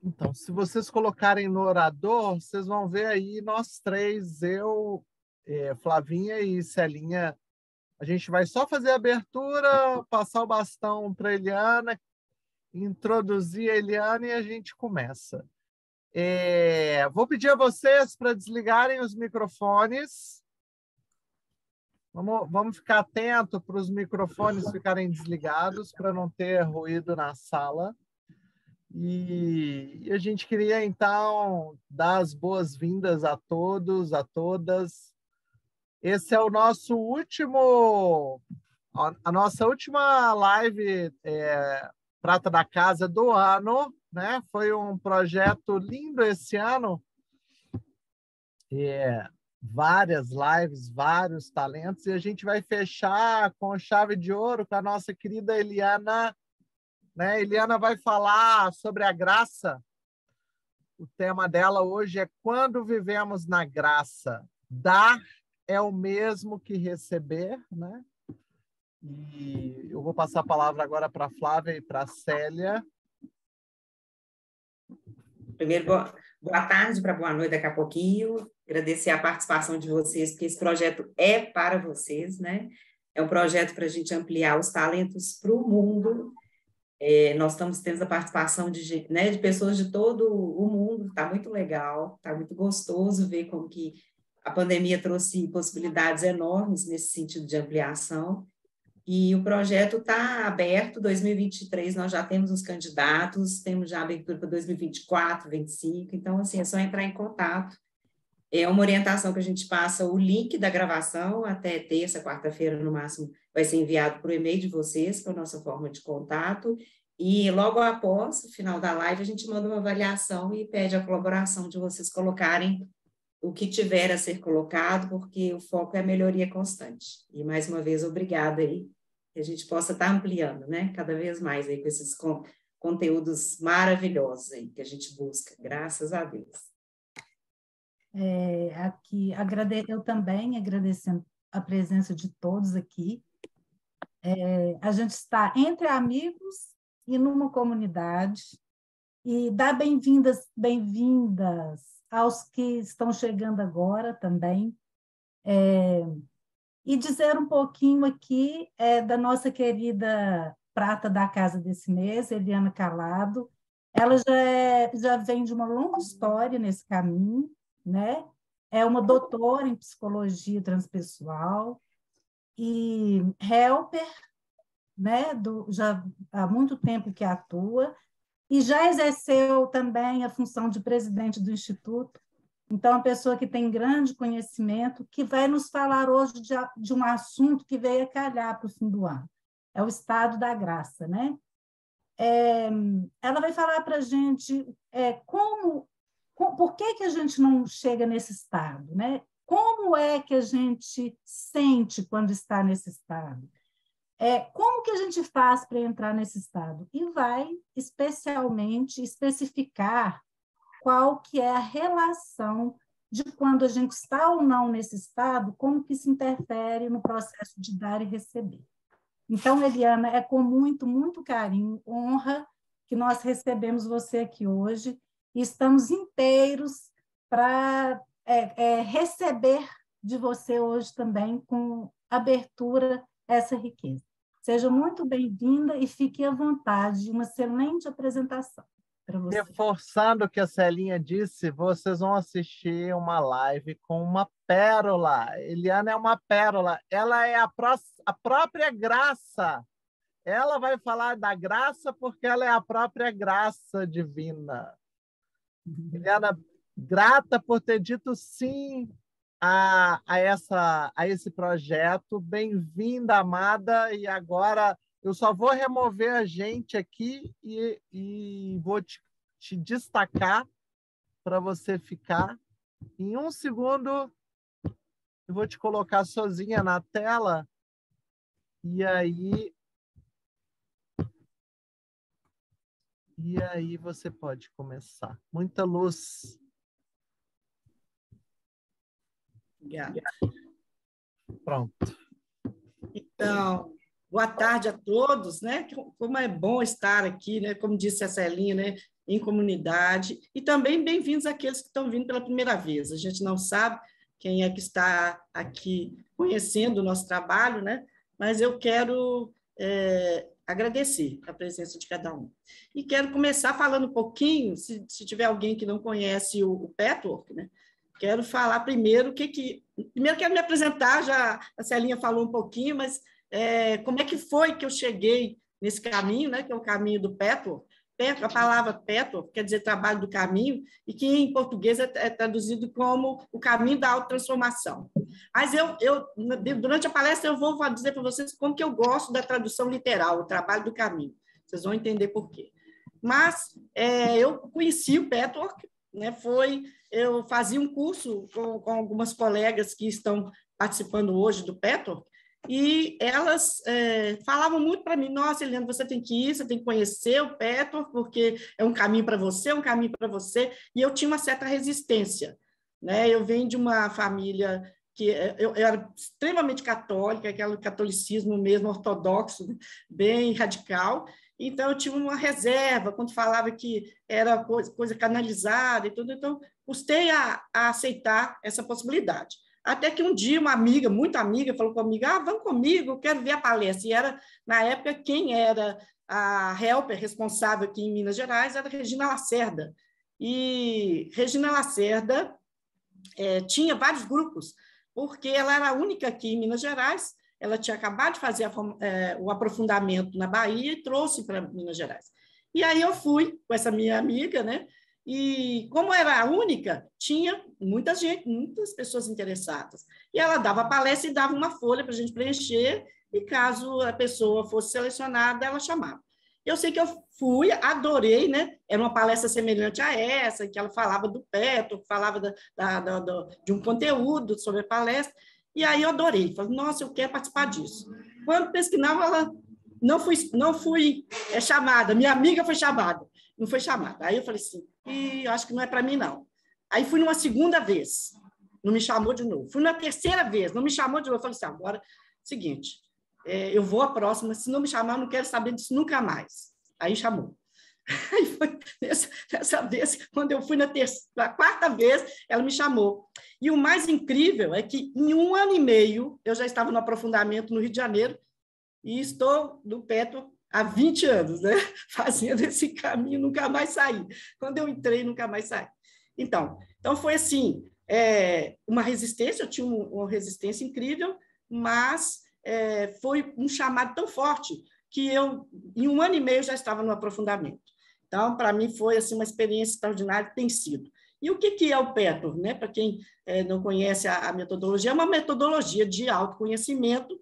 Então, se vocês colocarem no orador, vocês vão ver aí nós três, eu, Flavinha e Celinha. A gente vai só fazer a abertura, passar o bastão para a Eliana, introduzir a Eliana e a gente começa. Vou pedir a vocês para desligarem os microfones. Vamos ficar atento para os microfones ficarem desligados, para não ter ruído na sala. E a gente queria, então, dar as boas-vindas a todos, a todas. Esse é o nosso último, a nossa última live Prata da Casa do ano, né? Foi um projeto lindo esse ano. Várias lives, vários talentos, e a gente vai fechar com chave de ouro com a nossa querida Eliana, né? Eliana vai falar sobre a graça. O tema dela hoje é Quando Vivemos na Graça. Dar é o mesmo que receber, né? E eu vou passar a palavra agora para a Flávia e para a Célia. Primeiro, boa tarde para boa noite daqui a pouquinho. Agradecer a participação de vocês, porque esse projeto é para vocês, né? É um projeto para a gente ampliar os talentos para o mundo. Nós estamos tendo a participação de pessoas de todo o mundo, está muito legal, está muito gostoso ver como que a pandemia trouxe possibilidades enormes nesse sentido de ampliação. E o projeto está aberto, 2023 nós já temos os candidatos, temos já abertura para 2024, 2025, então, assim, é só entrar em contato. É uma orientação que a gente passa, o link da gravação, até terça, quarta-feira, no máximo, vai ser enviado por e-mail de vocês, para a nossa forma de contato, e logo após o final da live, a gente manda uma avaliação e pede a colaboração de vocês colocarem o que tiver a ser colocado, porque o foco é a melhoria constante. E, mais uma vez, obrigada aí, que a gente possa estar ampliando, né, cada vez mais aí com esses conteúdos maravilhosos aí que a gente busca, graças a Deus. Aqui, eu também agradecendo a presença de todos aqui. A gente está entre amigos e numa comunidade, e dar bem-vindas aos que estão chegando agora também, e dizer um pouquinho aqui da nossa querida prata da casa desse mês, Eliana Calado. Ela já vem de uma longa história nesse caminho, né? É uma doutora em psicologia transpessoal e helper, né? Já há muito tempo que atua, e já exerceu também a função de presidente do Instituto. Então, uma pessoa que tem grande conhecimento, que vai nos falar hoje de um assunto que veio a calhar para o fim do ano. É o estado da graça, né? Ela vai falar para a gente por que a gente não chega nesse estado, né? Como é que a gente sente quando está nesse estado? Como que a gente faz para entrar nesse estado? E vai especialmente especificar qual que é a relação de quando a gente está ou não nesse estado, como que se interfere no processo de dar e receber. Então, Eliana, é com muito, muito carinho, honra que nós recebemos você aqui hoje e estamos inteiros para receber de você hoje também com abertura essa riqueza. Seja muito bem-vinda e fique à vontade, uma excelente apresentação para você. Reforçando o que a Celinha disse, vocês vão assistir uma live com uma pérola. Eliana é uma pérola. Ela é a própria graça. Ela vai falar da graça porque ela é a própria graça divina. Eliana, grata por ter dito sim a esse projeto. Bem-vinda, amada. E agora eu só vou remover a gente aqui e vou te destacar para você ficar. Em um segundo, eu vou te colocar sozinha na tela. E aí você pode começar. Muita luz. Obrigada. Pronto. Então, boa tarde a todos, né? Como é bom estar aqui, né? Como disse a Celinha, né? em comunidade, e também bem-vindos àqueles que estão vindo pela primeira vez. A gente não sabe quem é que está aqui conhecendo o nosso trabalho, né? Mas eu quero agradecer a presença de cada um. E quero começar falando um pouquinho, se tiver alguém que não conhece o Patchwork, né? Quero falar primeiro primeiro quero me apresentar, já a Celinha falou um pouquinho, mas como é que foi que eu cheguei nesse caminho, né? Que é o caminho do Patchwork. A palavra Patchwork quer dizer trabalho do caminho, e que em português é traduzido como o caminho da autotransformação. Mas durante a palestra, eu vou dizer para vocês como que eu gosto da tradução literal, o trabalho do caminho. Vocês vão entender por quê. Mas eu conheci o Patchwork, né? Eu fazia um curso com algumas colegas que estão participando hoje do Patchwork, e elas falavam muito para mim: nossa, Eliana, você tem que ir, você tem que conhecer o Patchwork, porque é um caminho para você, é um caminho para você. E eu tinha uma certa resistência, né? Eu venho de uma família que eu era extremamente católica, aquele catolicismo mesmo ortodoxo, bem radical. Então, eu tive uma reserva quando falava que era coisa canalizada e tudo. Então, custei a aceitar essa possibilidade. Até que um dia uma amiga, muito amiga, falou comigo: vamos comigo, eu quero ver a palestra. E era, na época, quem era a helper responsável aqui em Minas Gerais era Regina Lacerda. E Regina Lacerda tinha vários grupos, porque ela era a única aqui em Minas Gerais. Ela tinha acabado de fazer o aprofundamento na Bahia e trouxe para Minas Gerais. E aí eu fui com essa minha amiga, né? E como era a única, tinha muita gente, muitas pessoas interessadas. E ela dava palestra e dava uma folha para a gente preencher, e caso a pessoa fosse selecionada, ela chamava. Eu sei que eu fui, adorei, né? Era uma palestra semelhante a essa, que ela falava do Petro, falava de um conteúdo sobre a palestra, e aí eu adorei. Falei: nossa, eu quero participar disso. Quando pesquisava, ela não fui chamada, minha amiga foi chamada, não foi chamada. Aí eu falei assim: eu acho que não é para mim, não. Aí fui numa segunda vez, não me chamou de novo. Fui na terceira vez, não me chamou de novo. Eu falei assim: agora, seguinte, eu vou à próxima, se não me chamar, eu não quero saber disso nunca mais. Aí chamou. Aí foi dessa vez, quando eu fui na quarta vez, ela me chamou. E o mais incrível é que, em 1 ano e meio, eu já estava no aprofundamento no Rio de Janeiro, e estou no Petro há 20 anos, né? Fazendo esse caminho, nunca mais saí. Quando eu entrei, nunca mais saí. Então foi assim, uma resistência, eu tinha uma resistência incrível, mas foi um chamado tão forte que eu, em 1 ano e meio, já estava no aprofundamento. Então, para mim, foi assim, uma experiência extraordinária, tem sido. E o que é o Petro, né? Para quem não conhece a metodologia, é uma metodologia de autoconhecimento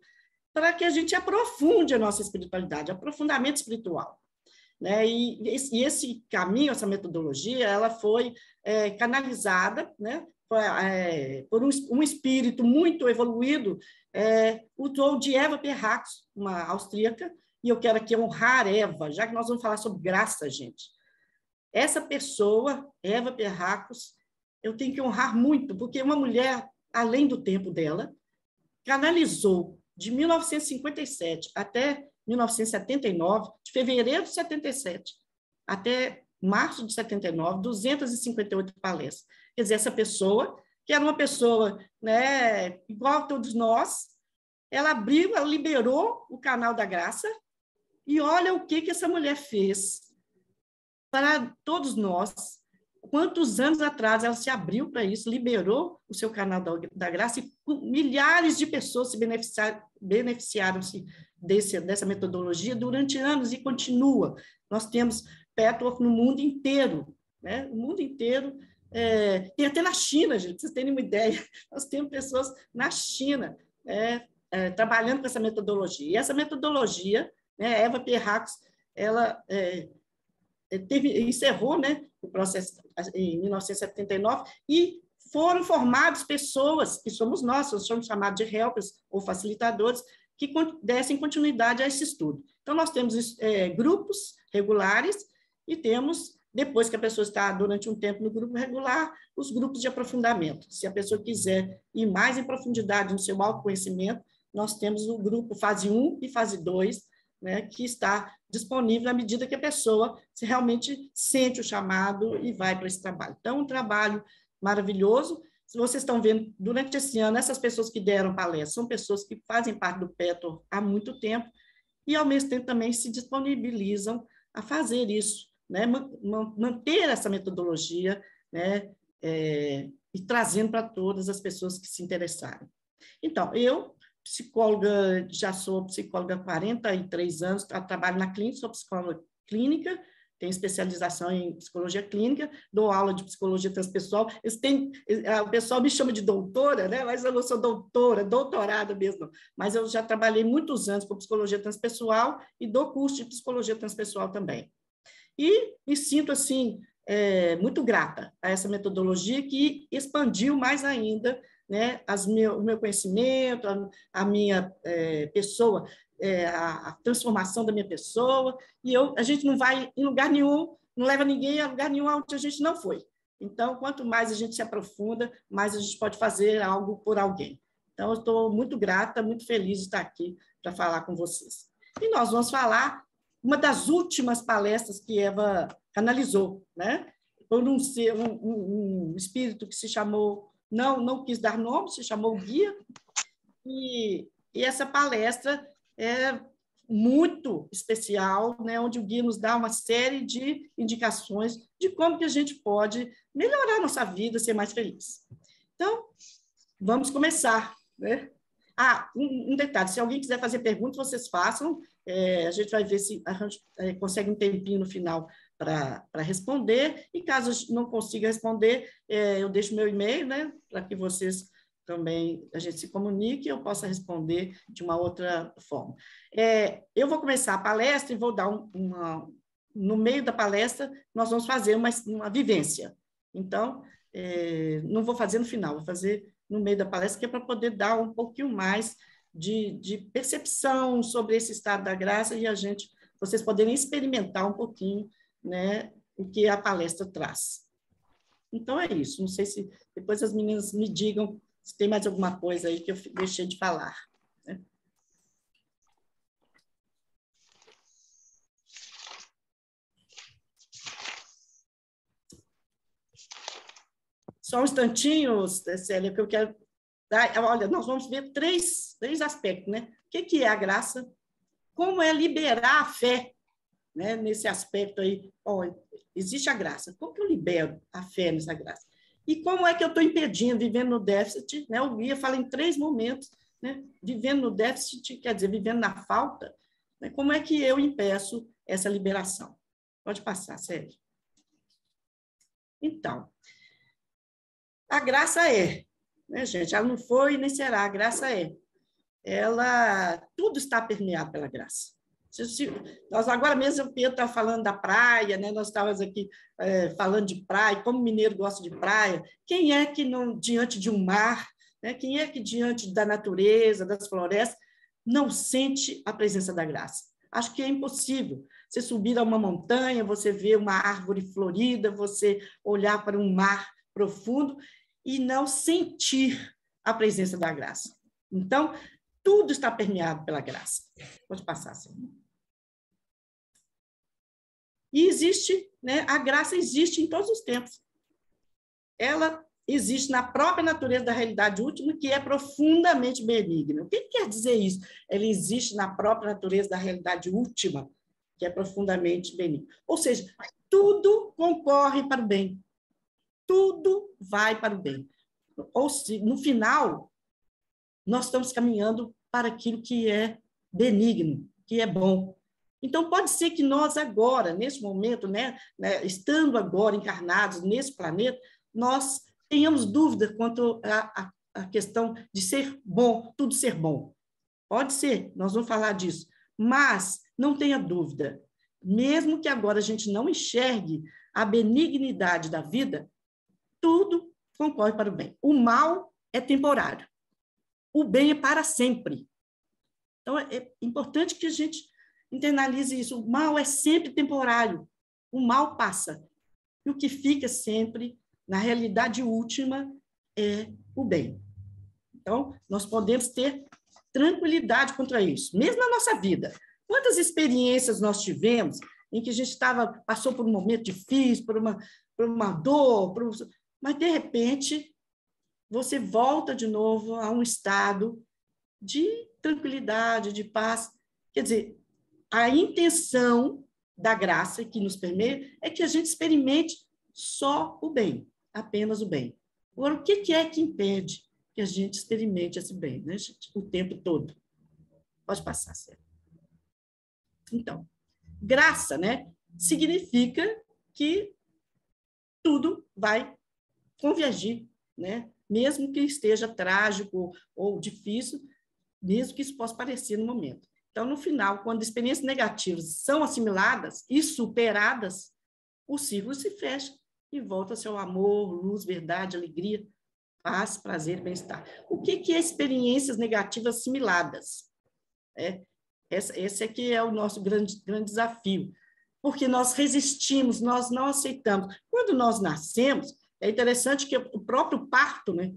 para que a gente aprofunde a nossa espiritualidade, aprofundamento espiritual, né? E esse caminho, essa metodologia, ela foi canalizada, né? Por um espírito muito evoluído, o de Eva Pierrakos, uma austríaca, e eu quero aqui honrar Eva, já que nós vamos falar sobre graça, gente. Essa pessoa, Eva Pierrakos, eu tenho que honrar muito, porque uma mulher, além do tempo dela, canalizou de 1957 até 1979, de fevereiro de 77 até março de 79, 258 palestras. Quer dizer, essa pessoa, que era uma pessoa, né, igual a todos nós, ela abriu, ela liberou o canal da graça, e olha o que essa mulher fez para todos nós. Quantos anos atrás ela se abriu para isso, liberou o seu canal da graça, e milhares de pessoas se beneficiaram-se dessa metodologia durante anos, e continua. Nós temos Patchwork no mundo inteiro, né? O mundo inteiro, tem até na China, gente, para vocês terem uma ideia, nós temos pessoas na China trabalhando com essa metodologia. E essa metodologia, né, Eva Pierrakos, ela encerrou, né, o processo em 1979, e foram formadas pessoas, que somos nós somos chamados de helpers ou facilitadores, que dessem continuidade a esse estudo. Então, nós temos grupos regulares, e temos, depois que a pessoa está durante um tempo no grupo regular, os grupos de aprofundamento. Se a pessoa quiser ir mais em profundidade no seu autoconhecimento, nós temos o grupo fase 1 e fase 2, né, que está disponível na medida que a pessoa se realmente sente o chamado e vai para esse trabalho. Então, um trabalho maravilhoso. Se vocês estão vendo, durante esse ano, essas pessoas que deram palestra são pessoas que fazem parte do PETOR há muito tempo e, ao mesmo tempo, também se disponibilizam a fazer isso, né, manter essa metodologia, né, e trazendo para todas as pessoas que se interessarem. Então, eu, psicóloga, já sou psicóloga há 43 anos, trabalho na clínica, sou psicóloga clínica, tenho especialização em psicologia clínica, dou aula de psicologia transpessoal. O pessoal me chama de doutora, né? Mas eu não sou doutorada mesmo. Mas eu já trabalhei muitos anos com psicologia transpessoal e dou curso de psicologia transpessoal também. E me sinto, assim, muito grata a essa metodologia que expandiu mais ainda, né, o meu conhecimento, a minha pessoa, a transformação da minha pessoa, e a gente não vai em lugar nenhum, não leva ninguém a lugar nenhum onde a gente não foi. Então, quanto mais a gente se aprofunda, mais a gente pode fazer algo por alguém. Então, eu estou muito grata, muito feliz de estar aqui para falar com vocês. E nós vamos falar uma das últimas palestras que Eva canalizou, né? Por um espírito que se chamou, não quis dar nome, se chamou Guia, e essa palestra é muito especial, né, onde o Guia nos dá uma série de indicações de como que a gente pode melhorar a nossa vida, ser mais feliz. Então, vamos começar, né? Um detalhe, se alguém quiser fazer perguntas, vocês façam, a gente vai ver se a gente consegue um tempinho no final para responder, e caso não consiga responder, eu deixo meu e-mail, né, para que vocês também, a gente se comunique e eu possa responder de uma outra forma. Eu vou começar a palestra e vou dar no meio da palestra, nós vamos fazer uma vivência. Então, não vou fazer no final, vou fazer no meio da palestra, que é para poder dar um pouquinho mais de percepção sobre esse estado da graça e vocês poderem experimentar um pouquinho, né, o que a palestra traz. Então, é isso. Não sei se depois as meninas me digam se tem mais alguma coisa aí que eu deixei de falar, né? Só um instantinho, Célia, que eu quero dar. Olha, nós vamos ver três aspectos, né? O que é a graça? Como é liberar a fé, né? Nesse aspecto aí. Existe a graça. Como que eu libero a fé nessa graça? E como é que eu estou impedindo, vivendo no déficit, né? O Guia fala em 3 momentos, né? Vivendo no déficit, quer dizer, vivendo na falta, né? Como é que eu impeço essa liberação? Pode passar, Sérgio. Então, a graça né, gente? Ela não foi nem será, a graça tudo está permeado pela graça. Nós agora mesmo, o Pedro estava falando da praia, né? Nós estávamos aqui falando de praia, como o mineiro gosta de praia. Quem é que não, diante de um mar, né? Quem é que diante da natureza, das florestas, não sente a presença da graça? Acho que é impossível. Você subir a uma montanha, você ver uma árvore florida, você olhar para um mar profundo e não sentir a presença da graça. Então, tudo está permeado pela graça. Pode passar, Senhor. E existe, né? A graça existe em todos os tempos. Ela existe na própria natureza da realidade última, que é profundamente benigna. O que quer dizer isso? Ela existe na própria natureza da realidade última, que é profundamente benigna. Ou seja, tudo concorre para o bem. Tudo vai para o bem. Ou seja, no final, nós estamos caminhando para aquilo que é benigno, que é bom. Então, pode ser que nós agora, nesse momento, né, estando agora encarnados nesse planeta, nós tenhamos dúvida quanto à questão de ser bom, tudo ser bom. Pode ser, nós vamos falar disso. Mas não tenha dúvida, mesmo que agora a gente não enxergue a benignidade da vida, tudo concorre para o bem. O mal é temporário. O bem é para sempre. Então, é importante que a gente internalize isso. O mal é sempre temporário. O mal passa. E o que fica sempre, na realidade última, é o bem. Então, nós podemos ter tranquilidade contra isso, mesmo na nossa vida. Quantas experiências nós tivemos em que a gente passou por um momento difícil, por uma dor, mas, de repente, você volta de novo a um estado de tranquilidade, de paz. Quer dizer, a intenção da graça que nos permeia é que a gente experimente só o bem, apenas o bem. Agora, o que é que impede que a gente experimente esse bem, né, gente? O tempo todo. Pode passar, Célia. Então, graça, né, significa que tudo vai convergir, né? Mesmo que esteja trágico ou difícil, mesmo que isso possa parecer no momento. Então, no final, quando experiências negativas são assimiladas e superadas, o ciclo se fecha e volta-se ao amor, luz, verdade, alegria, paz, prazer e bem-estar. O que é experiências negativas assimiladas? Esse aqui é o nosso grande desafio, porque nós resistimos, nós não aceitamos. Quando nós nascemos, é interessante que o próprio parto, né,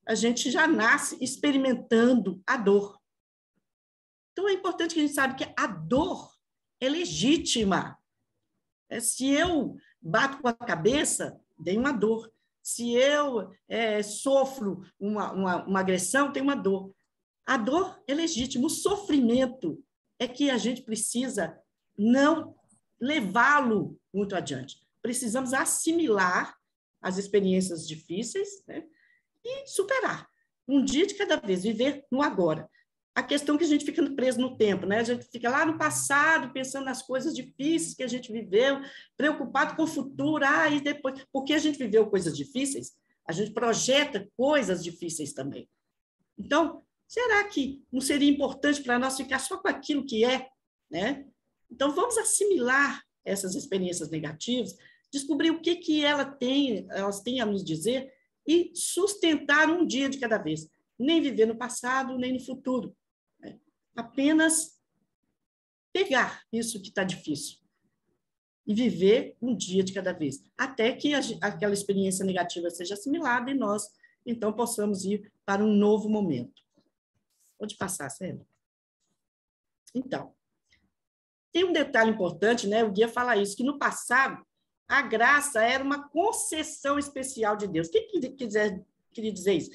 a gente já nasce experimentando a dor. Então, é importante que a gente saiba que a dor é legítima. Se eu bato com a cabeça, tem uma dor. Se eu sofro uma agressão, tem uma dor. A dor é legítima. O sofrimento é que a gente precisa não levá-lo muito adiante. Precisamos assimilar as experiências difíceis, né, e superar. Um dia de cada vez, viver no agora. A questão é que a gente fica preso no tempo, né? A gente fica lá no passado, pensando nas coisas difíceis que a gente viveu, preocupado com o futuro, e depois... Porque a gente viveu coisas difíceis, a gente projeta coisas difíceis também. Então, será que não seria importante para nós ficar só com aquilo que é, né? Então, vamos assimilar essas experiências negativas, descobrir o que elas têm a nos dizer e sustentar um dia de cada vez. Nem viver no passado, nem no futuro. Né? Apenas pegar isso que está difícil e viver um dia de cada vez, até que aquela experiência negativa seja assimilada e nós, então, possamos ir para um novo momento. Pode passar, Célia. Então, tem um detalhe importante, né? O guia fala isso, que no passado, a graça era uma concessão especial de Deus. O que queria dizer isso?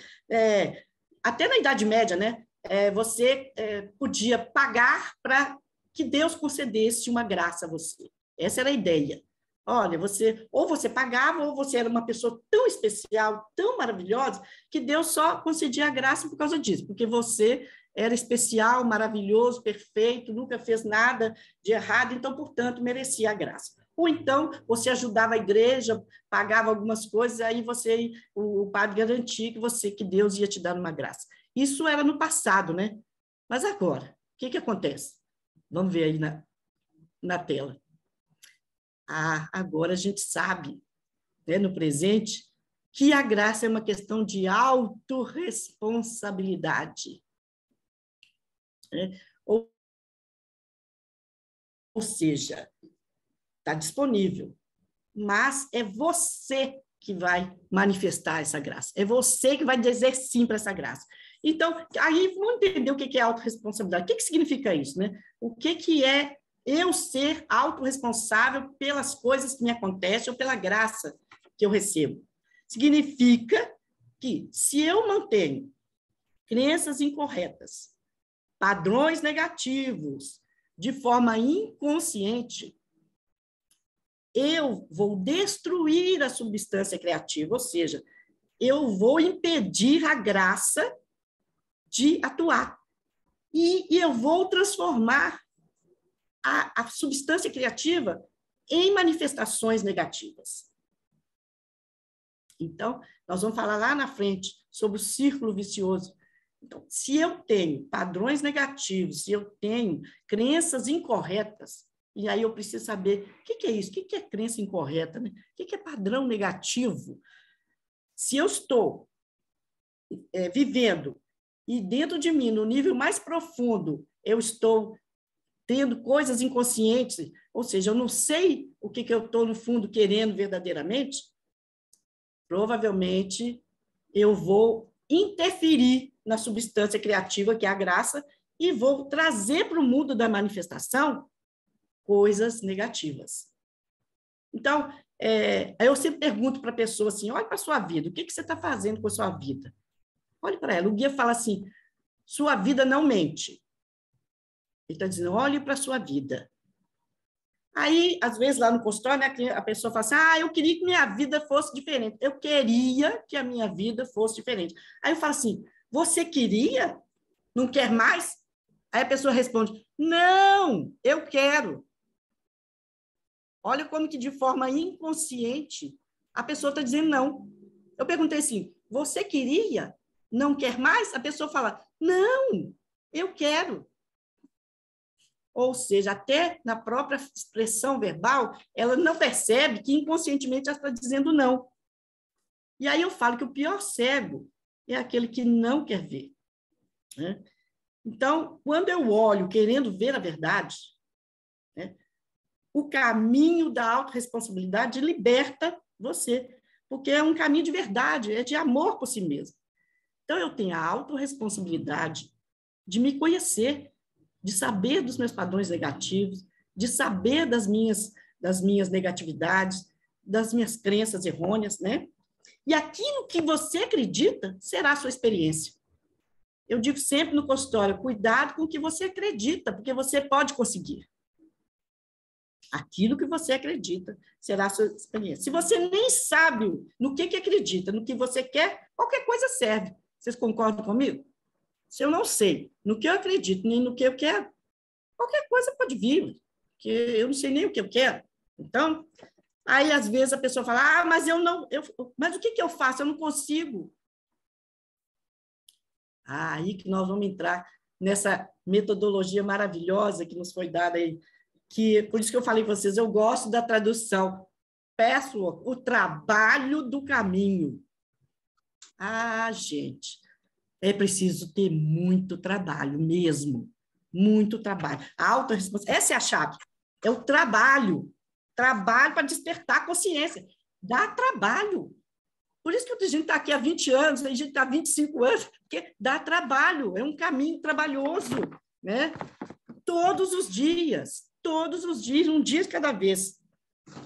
Até na Idade Média, né? Você podia pagar para que Deus concedesse uma graça a você. Essa era a ideia. Olha, ou você pagava, ou você era uma pessoa tão especial, tão maravilhosa, que Deus só concedia a graça por causa disso, porque você era especial, maravilhoso, perfeito, nunca fez nada de errado, então, portanto, merecia a graça. Ou então, você ajudava a igreja, pagava algumas coisas, aí o padre garantia que Deus ia te dar uma graça. Isso era no passado, né? Mas agora, o que acontece? Vamos ver aí na tela. Agora a gente sabe, né, no presente, que a graça é uma questão de autorresponsabilidade. Né? Ou seja, está disponível, mas é você que vai manifestar essa graça, é você que vai dizer sim para essa graça. Então, aí vamos entender o que é autorresponsabilidade. O que significa isso, né? O que é eu ser autorresponsável pelas coisas que me acontecem ou pela graça que eu recebo? Significa que, se eu mantenho crenças incorretas, padrões negativos, de forma inconsciente, eu vou destruir a substância criativa, ou seja, eu vou impedir a graça de atuar. E eu vou transformar a substância criativa em manifestações negativas. Então, nós vamos falar lá na frente sobre o círculo vicioso. Então, se eu tenho padrões negativos, se eu tenho crenças incorretas, e aí eu preciso saber o que é isso, o que é crença incorreta, né? O que é padrão negativo? Se eu estou vivendo e dentro de mim, no nível mais profundo, eu estou tendo coisas inconscientes, ou seja, eu não sei o que eu estou, no fundo, querendo verdadeiramente, provavelmente eu vou interferir na substância criativa, que é a graça, e vou trazer para o mundo da manifestação coisas negativas. Então, eu sempre pergunto para a pessoa assim, olha para a sua vida, o que você está fazendo com a sua vida? Olhe para ela, o guia fala assim, sua vida não mente. Ele está dizendo, olhe para a sua vida. Aí, às vezes, lá no consultório, né, a pessoa fala assim, eu queria que minha vida fosse diferente. Eu queria que a minha vida fosse diferente. Aí eu falo assim, você queria? Não quer mais? Aí a pessoa responde, não, eu quero. Olha como que, de forma inconsciente, a pessoa está dizendo não. Eu perguntei assim, você queria? Não quer mais? A pessoa fala, não, eu quero. Ou seja, até na própria expressão verbal, ela não percebe que inconscientemente ela está dizendo não. E aí eu falo que o pior cego é aquele que não quer ver. Né? Então, quando eu olho querendo ver a verdade, né, o caminho da autorresponsabilidade liberta você, porque é um caminho de verdade, é de amor por si mesmo. Então, eu tenho a autorresponsabilidade de me conhecer, de saber dos meus padrões negativos, de saber das minhas negatividades, das minhas crenças errôneas, né? E aquilo que você acredita será a sua experiência. Eu digo sempre no consultório, cuidado com o que você acredita, porque você pode conseguir. Aquilo que você acredita será a sua experiência. Se você nem sabe no que acredita, no que você quer, qualquer coisa serve. Vocês concordam comigo? Se eu não sei no que eu acredito, nem no que eu quero, qualquer coisa pode vir, porque eu não sei nem o que eu quero. Então, aí às vezes a pessoa fala, mas mas o que eu faço? Eu não consigo. Aí que nós vamos entrar nessa metodologia maravilhosa que nos foi dada aí, que, por isso que eu falei com vocês, eu gosto da tradução. Peço o trabalho do caminho. Gente, é preciso ter muito trabalho mesmo, muito trabalho. A autorresponsabilidade, essa é a chave, é o trabalho para despertar a consciência. Dá trabalho. Por isso que a gente está aqui há 20 anos, a gente está há 25 anos, porque dá trabalho, é um caminho trabalhoso, né? Todos os dias, um dia de cada vez.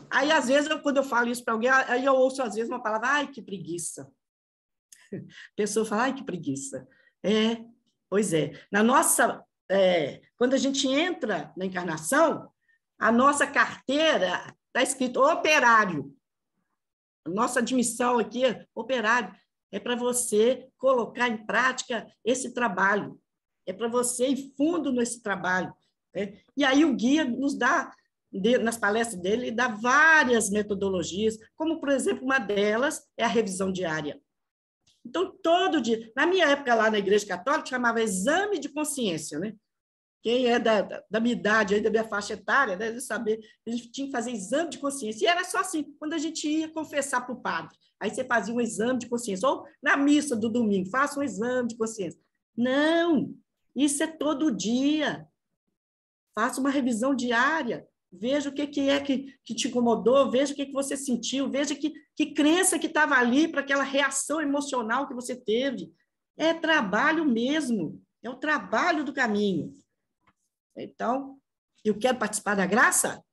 Aí, às vezes, quando eu falo isso para alguém, aí eu ouço, às vezes, uma palavra, que preguiça. A pessoa fala, que preguiça. Pois é. Quando a gente entra na encarnação, a nossa carteira está escrito operário. A nossa admissão aqui é operário. É para você colocar em prática esse trabalho. É para você ir fundo nesse trabalho. Né? E aí o guia nos dá, nas palestras dele, dá várias metodologias, como, por exemplo, uma delas é a revisão diária. Então, todo dia, na minha época lá na Igreja Católica, chamava exame de consciência, né? Quem é da minha idade, aí, da minha faixa etária, deve saber, a gente tinha que fazer exame de consciência. E era só assim, quando a gente ia confessar para o padre. Aí você fazia um exame de consciência. Ou na missa do domingo, faça um exame de consciência. Não, isso é todo dia. Faça uma revisão diária. Veja o que é que te incomodou, veja o que você sentiu, veja que crença que estava ali para aquela reação emocional que você teve. É trabalho mesmo, é o trabalho do caminho. Então, eu quero participar da graça?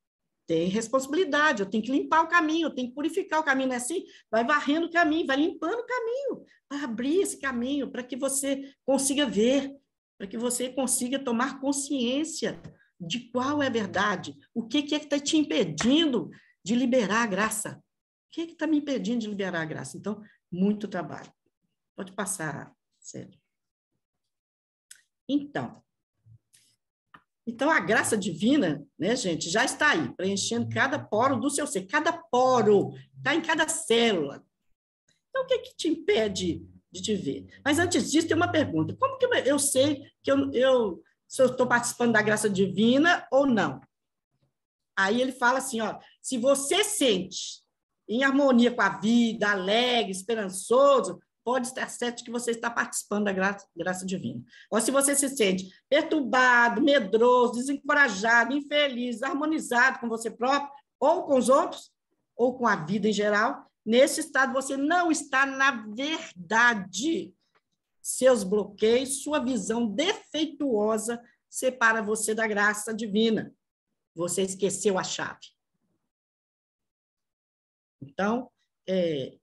Tem responsabilidade, eu tenho que limpar o caminho, eu tenho que purificar o caminho, não é assim? Vai varrendo o caminho, vai limpando o caminho, vai abrir esse caminho para que você consiga ver, para que você consiga tomar consciência de qual é a verdade, o que é que está te impedindo de liberar a graça. O que está me impedindo de liberar a graça? Então, muito trabalho. Pode passar, Sérgio. Então, a graça divina, né, gente, já está aí, preenchendo cada poro do seu ser. Cada poro está em cada célula. Então, o que te impede de te ver? Mas, antes disso, tem uma pergunta. Como que eu sei que se eu estou participando da graça divina ou não? Aí ele fala assim, se você sente em harmonia com a vida, alegre, esperançoso, pode estar certo que você está participando da graça divina. Ou se você se sente perturbado, medroso, desencorajado, infeliz, desarmonizado com você próprio, ou com os outros, ou com a vida em geral, nesse estado você não está na verdade. seus bloqueios, sua visão defeituosa separa você da graça divina. Você esqueceu a chave. Então,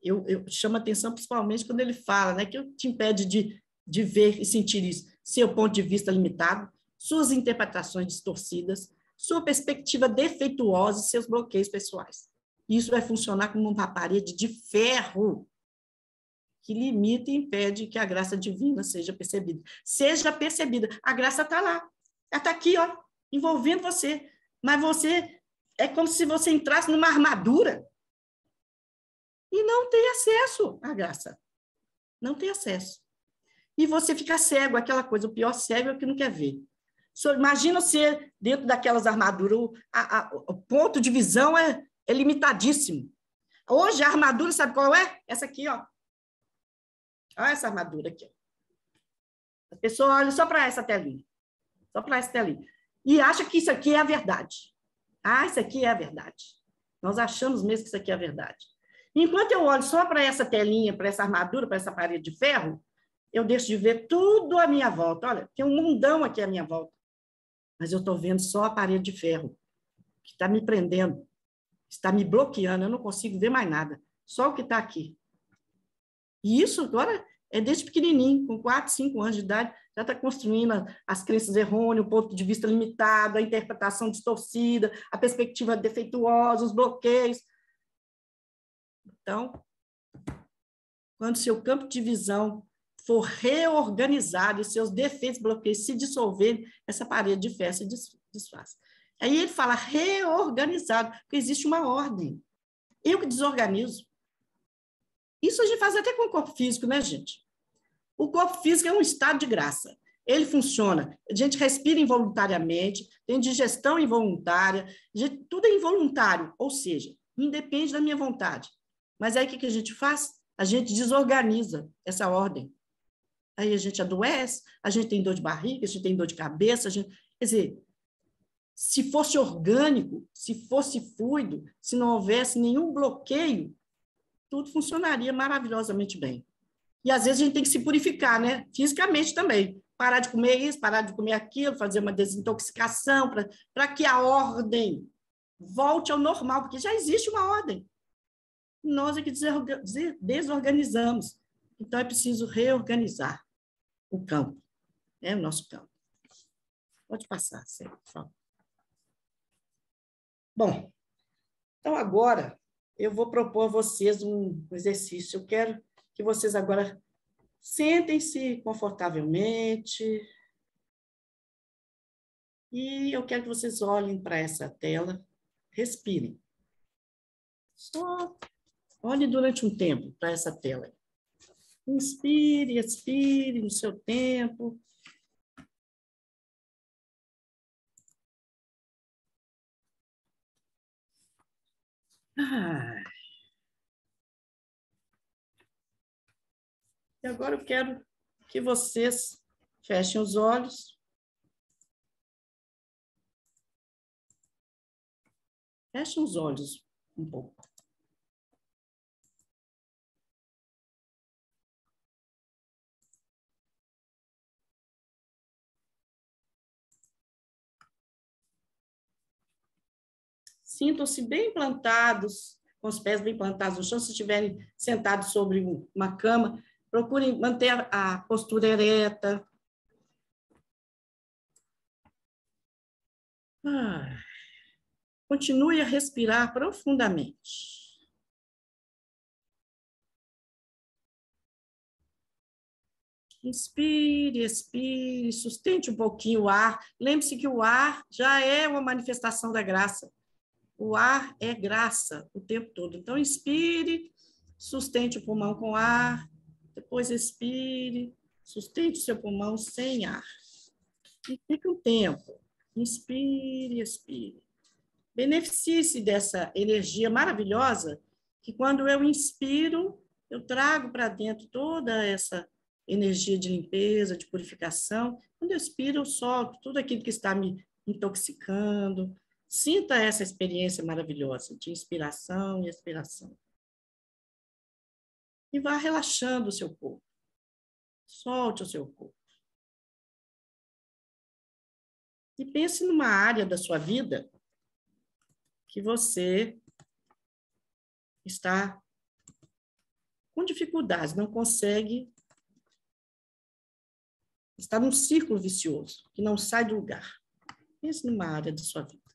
eu chamo a atenção principalmente quando ele fala, né, que te impede de ver e sentir isso. Seu ponto de vista limitado, suas interpretações distorcidas, sua perspectiva defeituosa e seus bloqueios pessoais. Isso vai funcionar como uma parede de ferro que limita e impede que a graça divina seja percebida. Seja percebida. A graça está lá. Ela está aqui, ó, envolvendo você. Mas você é como se você entrasse numa armadura e não tem acesso à graça. Não tem acesso. E você fica cego, aquela coisa, o pior cego é o que não quer ver. Imagina você dentro daquelas armaduras, o ponto de visão é limitadíssimo. Hoje a armadura, sabe qual é? Essa aqui, ó. Olha essa armadura aqui. A pessoa olha só para essa telinha. Só para essa telinha. E acha que isso aqui é a verdade. Ah, isso aqui é a verdade. Nós achamos mesmo que isso aqui é a verdade. Enquanto eu olho só para essa telinha, para essa armadura, para essa parede de ferro, eu deixo de ver tudo à minha volta. Olha, tem um mundão aqui à minha volta. Mas eu estou vendo só a parede de ferro, que está me prendendo, está me bloqueando, eu não consigo ver mais nada. Só o que está aqui. E isso agora é desde pequenininho, com 4, 5 anos de idade, já está construindo as crenças errôneas, o ponto de vista limitado, a interpretação distorcida, a perspectiva defeituosa, os bloqueios. Então, quando seu campo de visão for reorganizado e seus defeitos, bloqueios se dissolverem, essa parede de ferro se desfaz. Aí ele fala reorganizado, porque existe uma ordem. Eu que desorganizo. Isso a gente faz até com o corpo físico, né, gente? O corpo físico é um estado de graça. Ele funciona. A gente respira involuntariamente, tem digestão involuntária, tudo é involuntário, ou seja, independe da minha vontade. Mas aí o que a gente faz? A gente desorganiza essa ordem. Aí a gente adoece, a gente tem dor de barriga, a gente tem dor de cabeça. Quer dizer, se fosse orgânico, se fosse fluido, se não houvesse nenhum bloqueio, tudo funcionaria maravilhosamente bem. E, às vezes, a gente tem que se purificar, né? Fisicamente também. Parar de comer isso, parar de comer aquilo, fazer uma desintoxicação, para que a ordem volte ao normal, porque já existe uma ordem. Nós é que desorganizamos. Então, é preciso reorganizar o campo, né? O nosso campo. Pode passar, Sérgio, por favor. Bom, então agora eu vou propor a vocês um exercício. Eu quero que vocês agora sentem-se confortavelmente e eu quero que vocês olhem para essa tela, respirem. Só olhe durante um tempo para essa tela. Inspire, expire no seu tempo. E agora eu quero que vocês fechem os olhos. Fechem os olhos um pouco. Sintam-se bem plantados, com os pés bem plantados no chão. Se estiverem sentados sobre uma cama, procurem manter a postura ereta. Continue a respirar profundamente. Inspire, expire, sustente um pouquinho o ar. Lembre-se que o ar já é uma manifestação da graça. O ar é graça o tempo todo. Então, inspire, sustente o pulmão com ar, depois expire, sustente o seu pulmão sem ar. E fique um tempo. Inspire, expire. Beneficie-se dessa energia maravilhosa que, quando eu inspiro, eu trago para dentro toda essa energia de limpeza, de purificação. Quando eu expiro, eu solto tudo aquilo que está me intoxicando. Sinta essa experiência maravilhosa de inspiração e expiração. E vá relaxando o seu corpo. Solte o seu corpo. E pense numa área da sua vida que você está com dificuldades, não consegue, está num círculo vicioso, que não sai do lugar. Pense numa área da sua vida.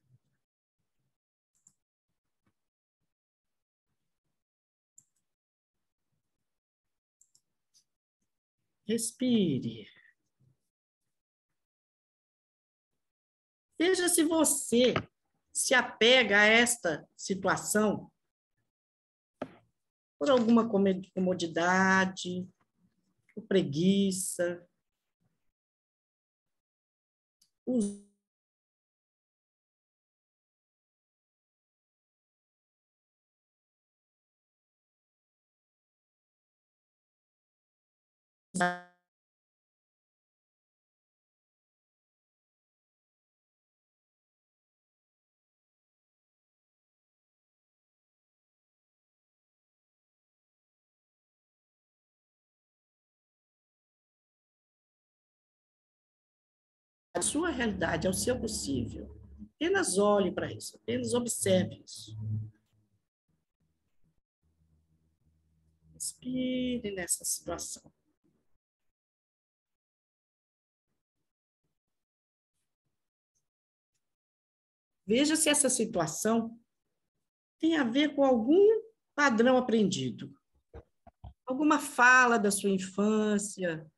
Respire. Veja se você se apega a esta situação por alguma comodidade, por preguiça, a sua realidade, ao seu possível. Apenas olhe para isso, apenas observe isso. Respire nessa situação. Veja se essa situação tem a ver com algum padrão aprendido, alguma fala da sua infância,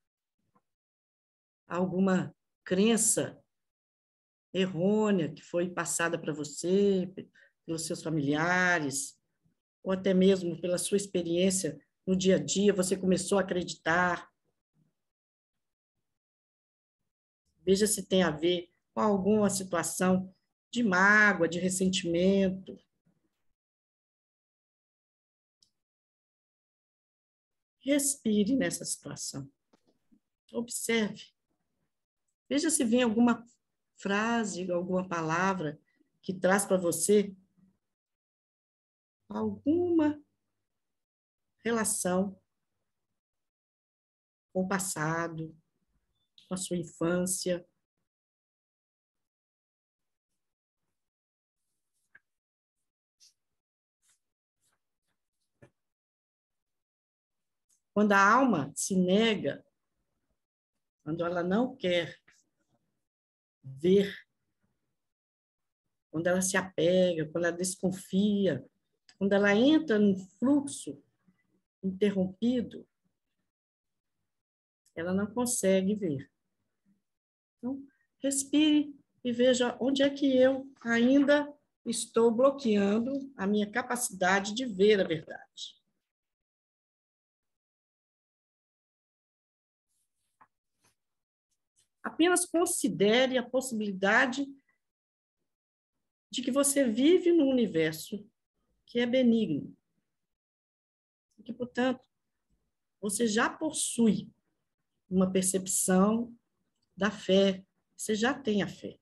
alguma crença errônea que foi passada para você, pelos seus familiares, ou até mesmo pela sua experiência no dia a dia, você começou a acreditar. Veja se tem a ver com alguma situação de mágoa, de ressentimento. Respire nessa situação. Observe. Veja se vem alguma frase, alguma palavra que traz para você alguma relação com o passado, com a sua infância. Quando a alma se nega, quando ela não quer ver, quando ela se apega, quando ela desconfia, quando ela entra num fluxo interrompido, ela não consegue ver. Então, respire e veja onde é que eu ainda estou bloqueando a minha capacidade de ver a verdade. Apenas considere a possibilidade de que você vive num universo que é benigno. E que, portanto, você já possui uma percepção da fé, você já tem a fé.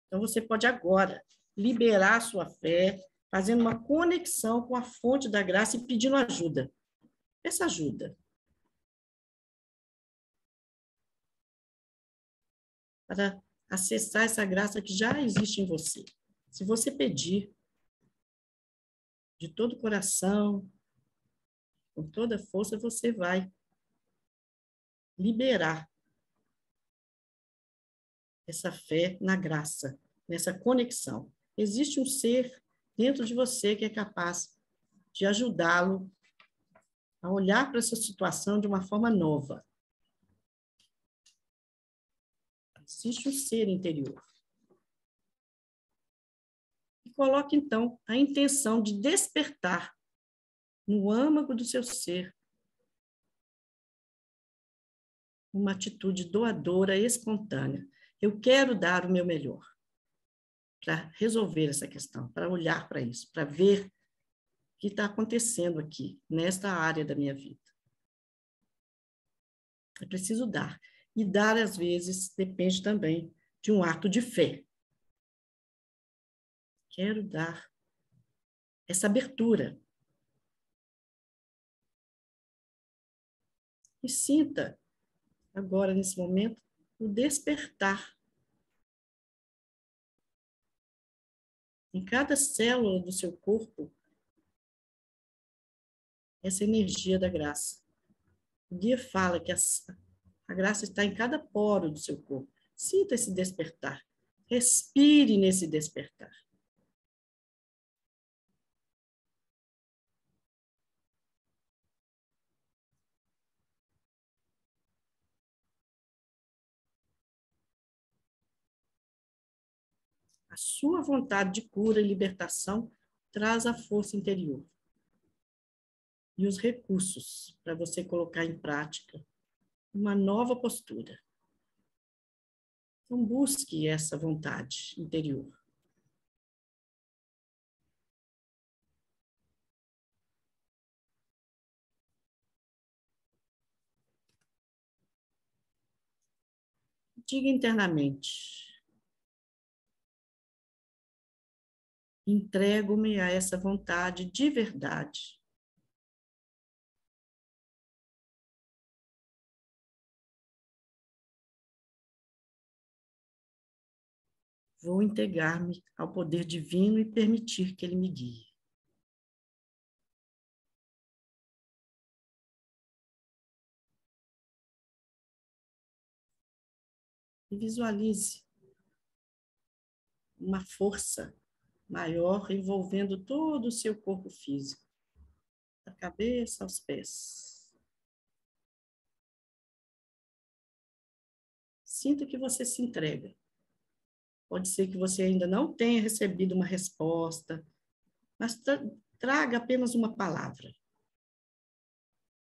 Então, você pode agora liberar a sua fé, fazendo uma conexão com a fonte da graça e pedindo ajuda. Essa ajuda. Para acessar essa graça que já existe em você. Se você pedir de todo o coração, com toda a força, você vai liberar essa fé na graça, nessa conexão. Existe um ser dentro de você que é capaz de ajudá-lo a olhar para essa situação de uma forma nova. Existe um ser interior. E coloque, então, a intenção de despertar no âmago do seu ser uma atitude doadora, espontânea. Eu quero dar o meu melhor para resolver essa questão, para olhar para isso, para ver o que está acontecendo aqui, nesta área da minha vida. É preciso dar. E dar, às vezes, depende também de um ato de fé. Quero dar essa abertura. E sinta agora, nesse momento, o despertar. Em cada célula do seu corpo, essa energia da graça. O guia fala que a graça está em cada poro do seu corpo. Sinta esse despertar. Respire nesse despertar. A sua vontade de cura e libertação traz a força interior e os recursos para você colocar em prática uma nova postura. Então, busque essa vontade interior. Diga internamente: entrego-me a essa vontade de verdade. Vou entregar-me ao poder divino e permitir que ele me guie. E visualize uma força maior envolvendo todo o seu corpo físico, da cabeça aos pés. Sinta que você se entrega. Pode ser que você ainda não tenha recebido uma resposta, mas traga apenas uma palavra.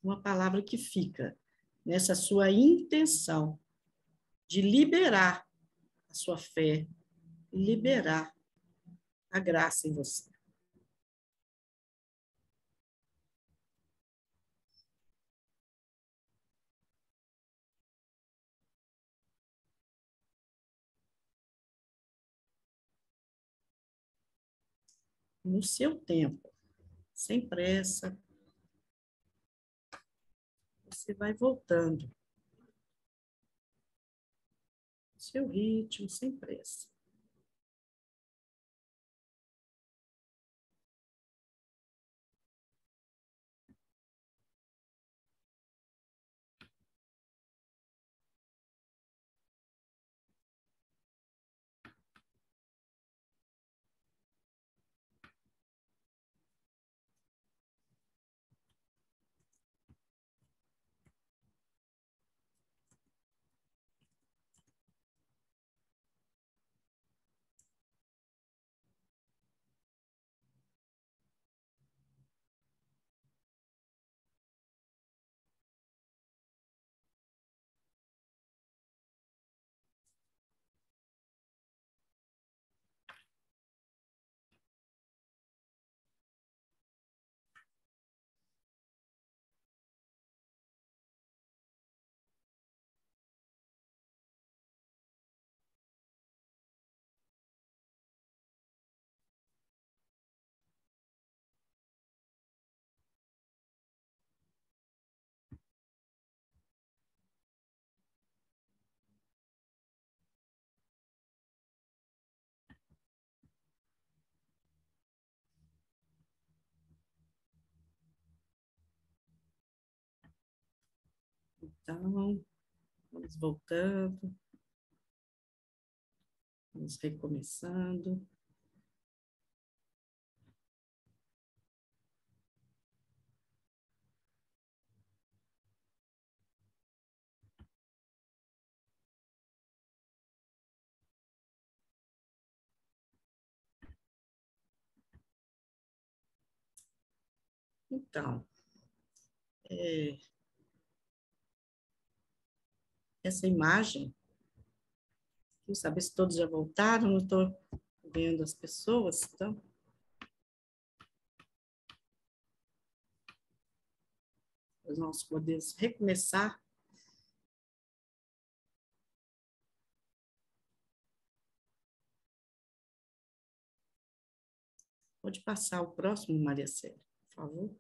Uma palavra que fica nessa sua intenção de liberar a sua fé, liberar a graça em você. No seu tempo, sem pressa, você vai voltando. No seu ritmo, sem pressa. Então, vamos voltando, vamos recomeçando. Então, essa imagem, quero saber se todos já voltaram, não estou vendo as pessoas, então. Nós podemos recomeçar. Pode passar o próximo, Maria Célia, por favor.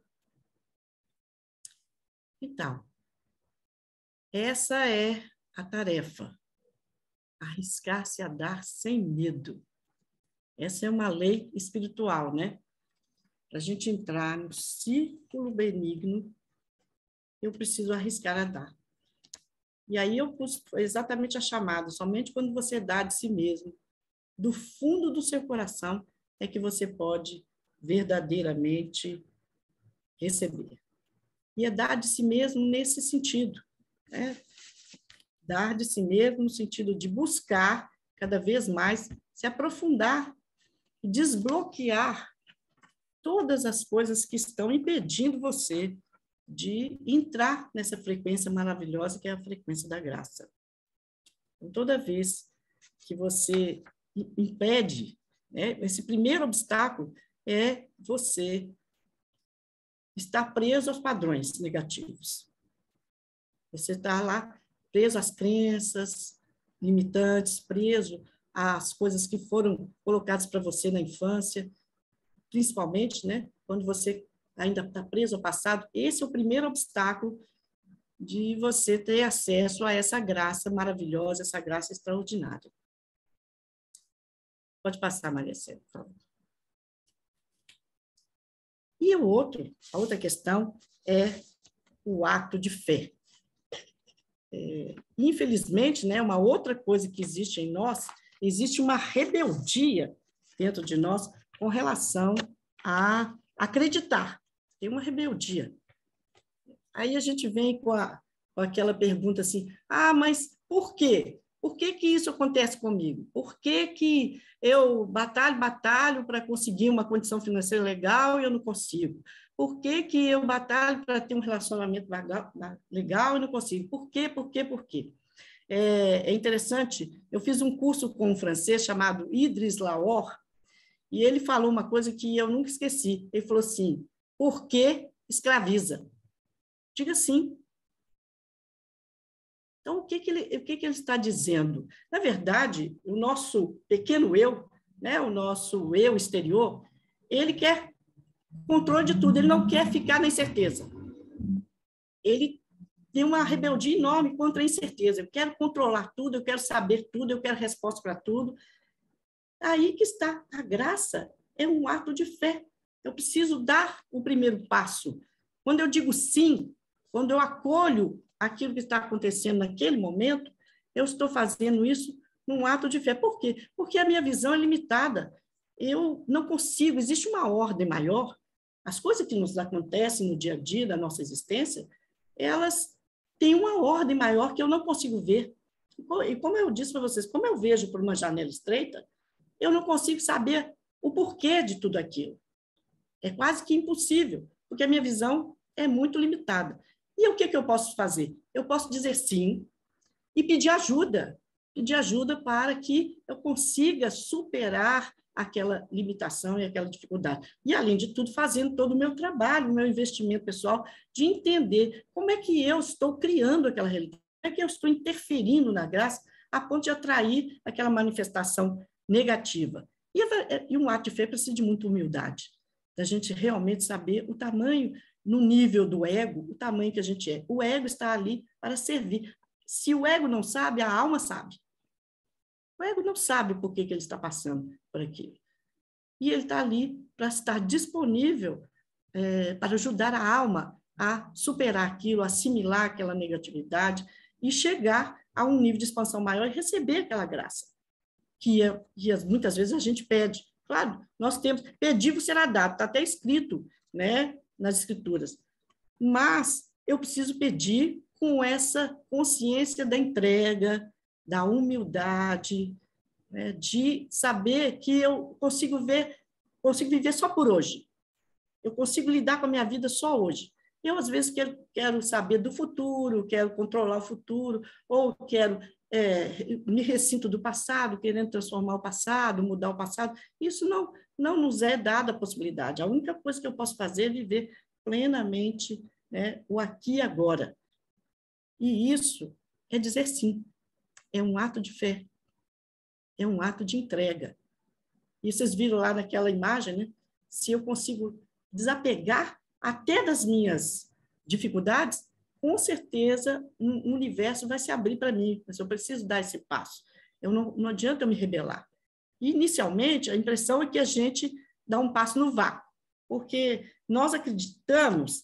Então, essa é a tarefa. Arriscar-se a dar sem medo. Essa é uma lei espiritual, né? Para a gente entrar no círculo benigno, eu preciso arriscar a dar. E aí eu pus exatamente a chamada, somente quando você dá de si mesmo, do fundo do seu coração, é que você pode verdadeiramente receber. E é dar de si mesmo nesse sentido, né? Dar de si mesmo no sentido de buscar cada vez mais se aprofundar e desbloquear todas as coisas que estão impedindo você de entrar nessa frequência maravilhosa que é a frequência da graça. Então, toda vez que você impede, né, esse primeiro obstáculo é você estar preso aos padrões negativos. Você está lá preso às crenças limitantes, preso às coisas que foram colocadas para você na infância, principalmente, né, quando você ainda está preso ao passado. Esse é o primeiro obstáculo de você ter acesso a essa graça maravilhosa, essa graça extraordinária. Pode passar, Maria Célia, por favor. E a outra questão é o ato de fé. Infelizmente, né, uma outra coisa que existe em nós, existe uma rebeldia dentro de nós com relação a acreditar. Tem uma rebeldia. Aí a gente vem com aquela pergunta assim, mas por quê? Por que que isso acontece comigo? Por que que eu batalho para conseguir uma condição financeira legal e eu não consigo? Por que que eu batalho para ter um relacionamento legal e não consigo? Por quê? Por quê? Por quê? É interessante, eu fiz um curso com um francês chamado Idriss Laor, e ele falou uma coisa que eu nunca esqueci. Ele falou assim, por que escraviza? Diga sim. Então, o que ele está dizendo? Na verdade, o nosso pequeno eu, né, o nosso eu exterior, ele quer controle de tudo, ele não quer ficar na incerteza. Ele tem uma rebeldia enorme contra a incerteza. Eu quero controlar tudo, eu quero saber tudo, eu quero resposta para tudo. Aí que está. A graça é um ato de fé. Eu preciso dar o primeiro passo. Quando eu digo sim, quando eu acolho aquilo que está acontecendo naquele momento, eu estou fazendo isso num ato de fé. Por quê? Porque a minha visão é limitada. Eu não consigo, existe uma ordem maior. As coisas que nos acontecem no dia a dia da nossa existência, elas têm uma ordem maior que eu não consigo ver. E como eu disse para vocês, como eu vejo por uma janela estreita, eu não consigo saber o porquê de tudo aquilo. É quase que impossível, porque a minha visão é muito limitada. E o que eu posso fazer? Eu posso dizer sim e pedir ajuda para que eu consiga superar aquela limitação e aquela dificuldade. E, além de tudo, fazendo todo o meu trabalho, o meu investimento pessoal, de entender como é que eu estou criando aquela realidade, como é que eu estou interferindo na graça a ponto de atrair aquela manifestação negativa. E um ato de fé precisa de muita humildade, da gente realmente saber o tamanho, no nível do ego, o tamanho que a gente é. O ego está ali para servir. Se o ego não sabe, a alma sabe. O ego não sabe por que ele está passando por aquilo. E ele está ali para estar disponível para ajudar a alma a superar aquilo, assimilar aquela negatividade e chegar a um nível de expansão maior e receber aquela graça, que muitas vezes a gente pede. Claro, nós temos, pedir será dado, está até escrito, né, nas escrituras. Mas eu preciso pedir com essa consciência da entrega, da humildade, né, de saber que eu consigo viver só por hoje. Eu consigo lidar com a minha vida só hoje. Eu, às vezes, quero saber do futuro, quero controlar o futuro, ou quero me ressinto do passado, querendo transformar o passado, mudar o passado. Isso não nos é dada a possibilidade. A única coisa que eu posso fazer é viver plenamente, né, o aqui e agora. E isso é dizer sim. É um ato de fé. É um ato de entrega. E vocês viram lá naquela imagem, né? Se eu consigo desapegar até das minhas dificuldades, com certeza o universo vai se abrir para mim, mas eu preciso dar esse passo. Não adianta eu me rebelar. Inicialmente, a impressão é que a gente dá um passo no vácuo, porque nós acreditamos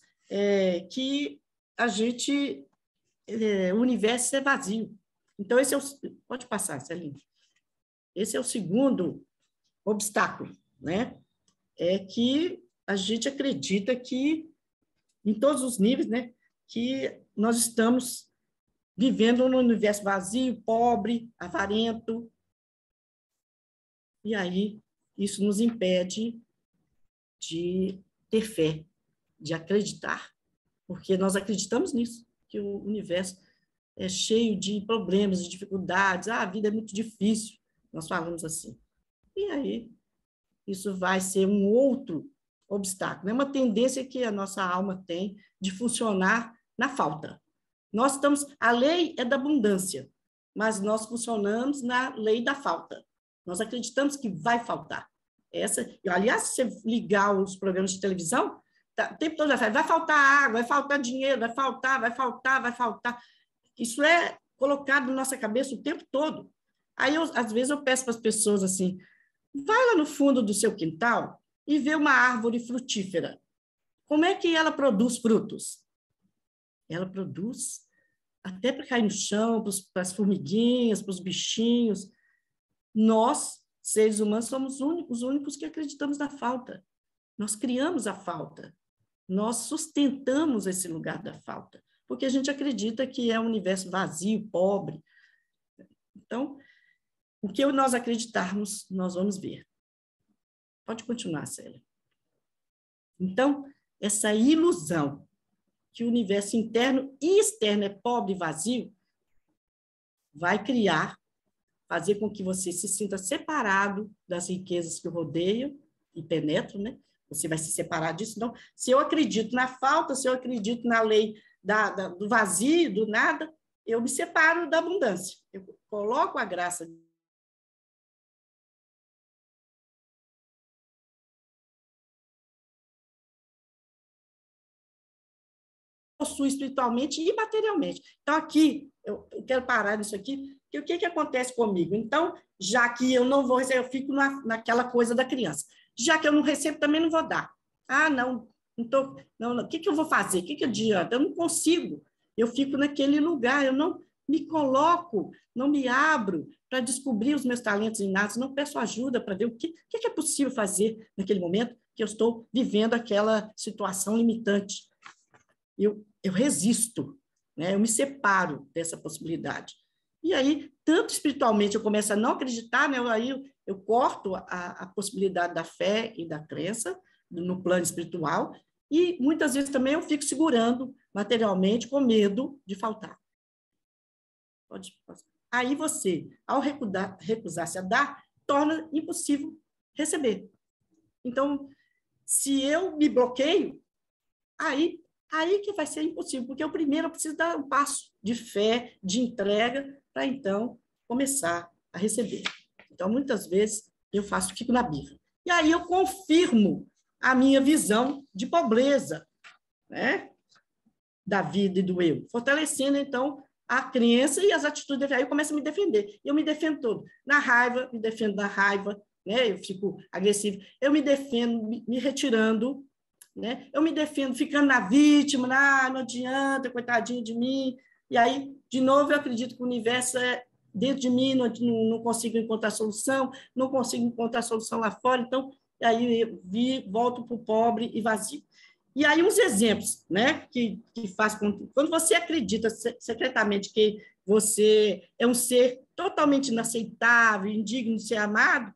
que o universo é vazio. Então, pode passar, Celinho. Esse é o segundo obstáculo, né? É que a gente acredita que, em todos os níveis, né, que nós estamos vivendo num universo vazio, pobre, avarento. E aí, isso nos impede de ter fé, de acreditar, porque nós acreditamos nisso, que o universo é cheio de problemas, de dificuldades, a vida é muito difícil, nós falamos assim. E aí, isso vai ser um outro obstáculo, é uma tendência que a nossa alma tem de funcionar na falta. A lei é da abundância, mas nós funcionamos na lei da falta. Nós acreditamos que vai faltar. Aliás, se você ligar os programas de televisão, o tempo todo vai faltar água, vai faltar dinheiro, vai faltar. Isso é colocado na nossa cabeça o tempo todo. Aí, às vezes, eu peço para as pessoas assim, vai lá no fundo do seu quintal e vê uma árvore frutífera. Como é que ela produz frutos? Ela produz até para cair no chão, para as formiguinhas, para os bichinhos. Nós, seres humanos, somos os únicos que acreditamos na falta. Nós criamos a falta. Nós sustentamos esse lugar da falta, porque a gente acredita que é um universo vazio, pobre. Então, o que nós acreditarmos, nós vamos ver. Pode continuar, Célia. Então, essa ilusão que o universo interno e externo é pobre e vazio, vai fazer com que você se sinta separado das riquezas que o rodeiam e penetram, né? Você vai se separar disso. Então, se eu acredito na falta, se eu acredito na lei do vazio, do nada, eu me separo da abundância. Eu coloco a graça possui espiritualmente e materialmente. Então, aqui, eu quero parar nisso aqui, que o que acontece comigo? Então, já que eu não vou receber, eu fico naquela coisa da criança. Já que eu não recebo, também não vou dar. Ah, não o que eu vou fazer? O que adianta? Eu não consigo. Eu fico naquele lugar, eu não me coloco, não me abro para descobrir os meus talentos inatos, não peço ajuda para ver o que é possível fazer naquele momento que eu estou vivendo aquela situação limitante. Eu resisto, né? Eu me separo dessa possibilidade. E aí, tanto espiritualmente, eu começo a não acreditar, né? Aí eu corto a possibilidade da fé e da crença no plano espiritual, e muitas vezes também eu fico segurando materialmente com medo de faltar. Aí você, ao recusar-se a dar, torna impossível receber. Então, se eu me bloqueio, aí que vai ser impossível, porque eu primeiro preciso dar um passo de fé, de entrega, para então começar a receber. Então, muitas vezes, fico na birra. E aí eu confirmo a minha visão de pobreza, né, da vida e do eu, fortalecendo, então, a crença e as atitudes. Aí eu começo a me defender. Eu me defendo todo. Na raiva, me defendo da raiva, né, eu fico agressivo. Eu me defendo me retirando, né? Eu me defendo ficando na vítima, não adianta, coitadinho de mim. E aí, de novo, eu acredito que o universo é dentro de mim, não consigo encontrar solução, não consigo encontrar solução lá fora. Então, aí eu volto para o pobre e vazio. E aí, uns exemplos, né, que faz quando você acredita secretamente que você é um ser totalmente inaceitável, indigno de ser amado,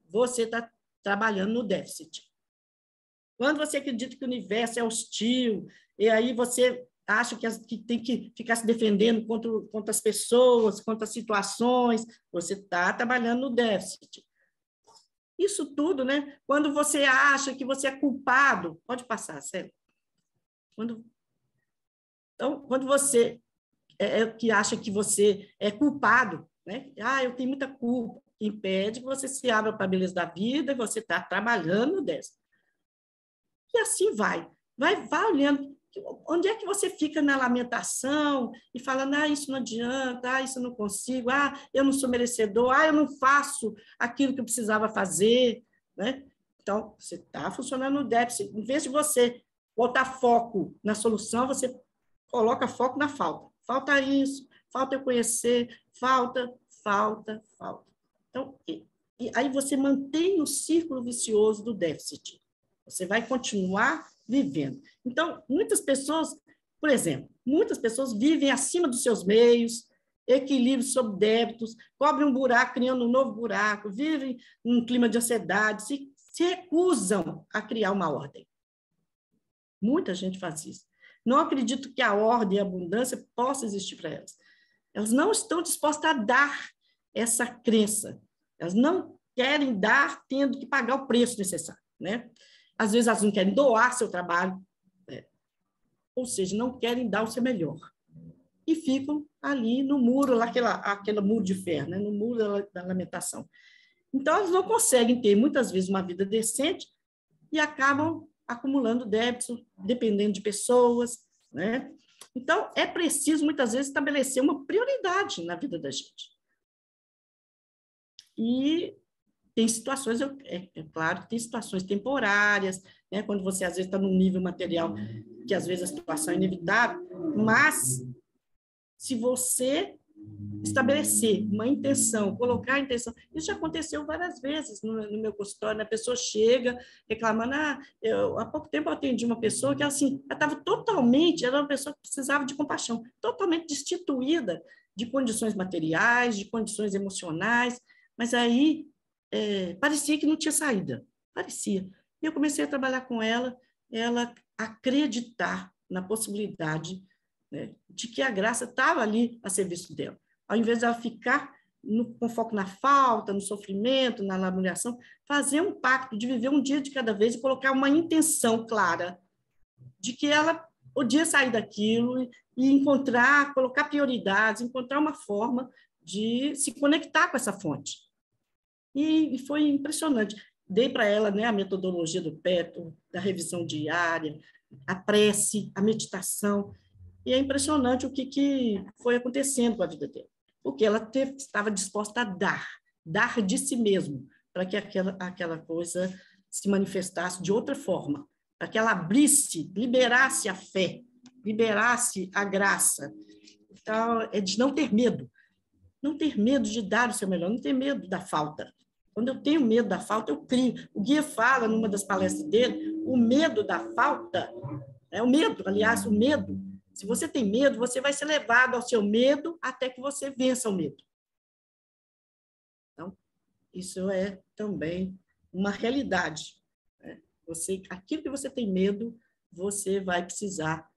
você está trabalhando no déficit. Quando você acredita que o universo é hostil, e aí você acha que tem que ficar se defendendo contra as pessoas, contra as situações, você está trabalhando no déficit. Isso tudo, né? Quando você acha que você é culpado, pode passar, sério. Então, quando você que acha que você é culpado, né? Eu tenho muita culpa, que impede que você se abra para a beleza da vida e você está trabalhando no déficit. E assim vai olhando. onde é que você fica na lamentação e falando, isso não adianta, isso eu não consigo, eu não sou merecedor, eu não faço aquilo que eu precisava fazer, né? Então, você está funcionando no déficit. Em vez de você botar foco na solução, você coloca foco na falta. Falta isso, falta eu conhecer, falta. Então, e aí você mantém o círculo vicioso do déficit. Você vai continuar vivendo. Então, muitas pessoas, por exemplo, vivem acima dos seus meios, equilíbrio sob débitos, cobrem um buraco, criando um novo buraco, vivem num clima de ansiedade, se recusam a criar uma ordem. Muita gente faz isso. Não acredito que a ordem e a abundância possa existir para elas. Elas não estão dispostas a dar essa crença. Elas não querem dar tendo que pagar o preço necessário, né? Às vezes elas não querem doar seu trabalho, né? Ou seja, não querem dar o seu melhor. E ficam ali no muro, lá, aquele muro de ferro, né? No muro da lamentação. Então, elas não conseguem ter, muitas vezes, uma vida decente e acabam acumulando débitos, dependendo de pessoas, né? Então, é preciso, muitas vezes, estabelecer uma prioridade na vida da gente. E tem situações, é claro que tem situações temporárias, né? Quando você, às vezes, está num nível material que, às vezes, a situação é inevitável, mas se você estabelecer uma intenção, colocar a intenção, isso já aconteceu várias vezes no meu consultório, né? A pessoa chega reclamando, há pouco tempo eu atendi uma pessoa que, assim, ela estava totalmente, era uma pessoa que precisava de compaixão, totalmente destituída de condições materiais, de condições emocionais, mas aí parecia que não tinha saída, parecia. E eu comecei a trabalhar com ela acreditar na possibilidade, né, de que a graça estava ali a serviço dela. Ao invés de ela ficar com foco na falta, no sofrimento, na lamuriação, fazer um pacto de viver um dia de cada vez e colocar uma intenção clara de que ela podia sair daquilo e encontrar, colocar prioridades, encontrar uma forma de se conectar com essa fonte. E foi impressionante. Dei para ela, né, a metodologia do PETO, da revisão diária, a prece, a meditação, e é impressionante o que foi acontecendo com a vida dela, porque ela estava disposta a dar de si mesmo, para que aquela coisa se manifestasse de outra forma, para que ela abrisse, liberasse a fé, liberasse a graça. Então, é de não ter medo de dar o seu melhor, não ter medo da falta. Quando eu tenho medo da falta, eu crio. O Guia fala, numa das palestras dele, o medo da falta, o medo, se você tem medo, você vai ser levado ao seu medo até que você vença o medo. Então, isso é também uma realidade, né? Aquilo que você tem medo, você vai precisar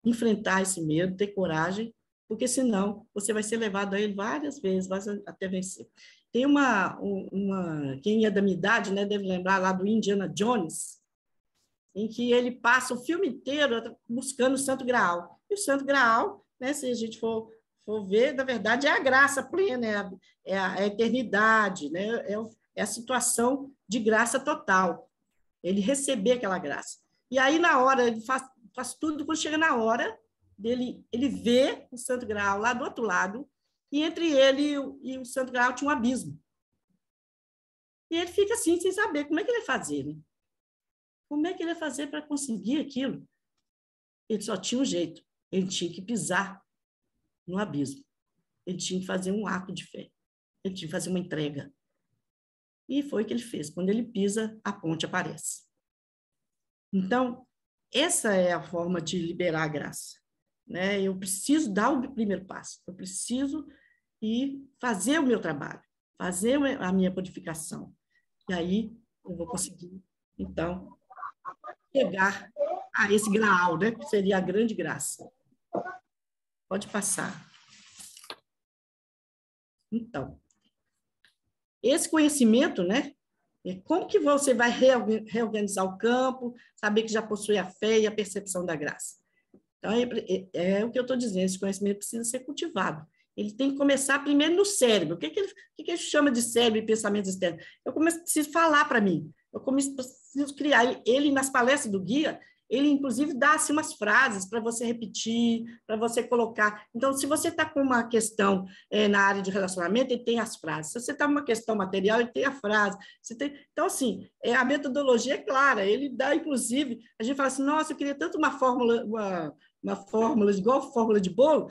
enfrentar esse medo, ter coragem, porque senão você vai ser levado a ele várias vezes, até vencer. Tem quem é da minha idade, né, deve lembrar lá do Indiana Jones, em que ele passa o filme inteiro buscando o Santo Graal. E o Santo Graal, né, se a gente for ver, na verdade, é a graça plena, é a eternidade, né, é a situação de graça total. Ele receber aquela graça. E aí, na hora, ele faz tudo, quando chega na hora dele, ele vê o Santo Graal lá do outro lado, e entre ele e o Santo Graal tinha um abismo. E ele fica assim, sem saber como é que ele ia fazer, né? Como é que ele ia fazer para conseguir aquilo? Ele só tinha um jeito. Ele tinha que pisar no abismo. Ele tinha que fazer um ato de fé. Ele tinha que fazer uma entrega. E foi o que ele fez. Quando ele pisa, a ponte aparece. Então, essa é a forma de liberar a graça, né? Eu preciso dar o primeiro passo. Eu preciso ir fazer o meu trabalho, fazer a minha purificação. E aí eu vou conseguir, então, chegar a esse graal, né, que seria a grande graça. Pode passar. Então, esse conhecimento, né, como que você vai reorganizar o campo, saber que já possui a fé e a percepção da graça. Então, é o que eu estou dizendo, esse conhecimento precisa ser cultivado. Ele tem que começar primeiro no cérebro. O que ele chama de cérebro e pensamentos externos? Eu preciso falar para mim. Eu preciso criar. Ele, nas palestras do Guia, ele, inclusive, dá assim, umas frases para você repetir, para você colocar. Então, se você está com uma questão na área de relacionamento, ele tem as frases. Se você está com uma questão material, ele tem a frase. Então, assim, a metodologia é clara. Ele dá, inclusive, a gente fala assim, nossa, eu queria tanto uma fórmula igual a fórmula de bolo.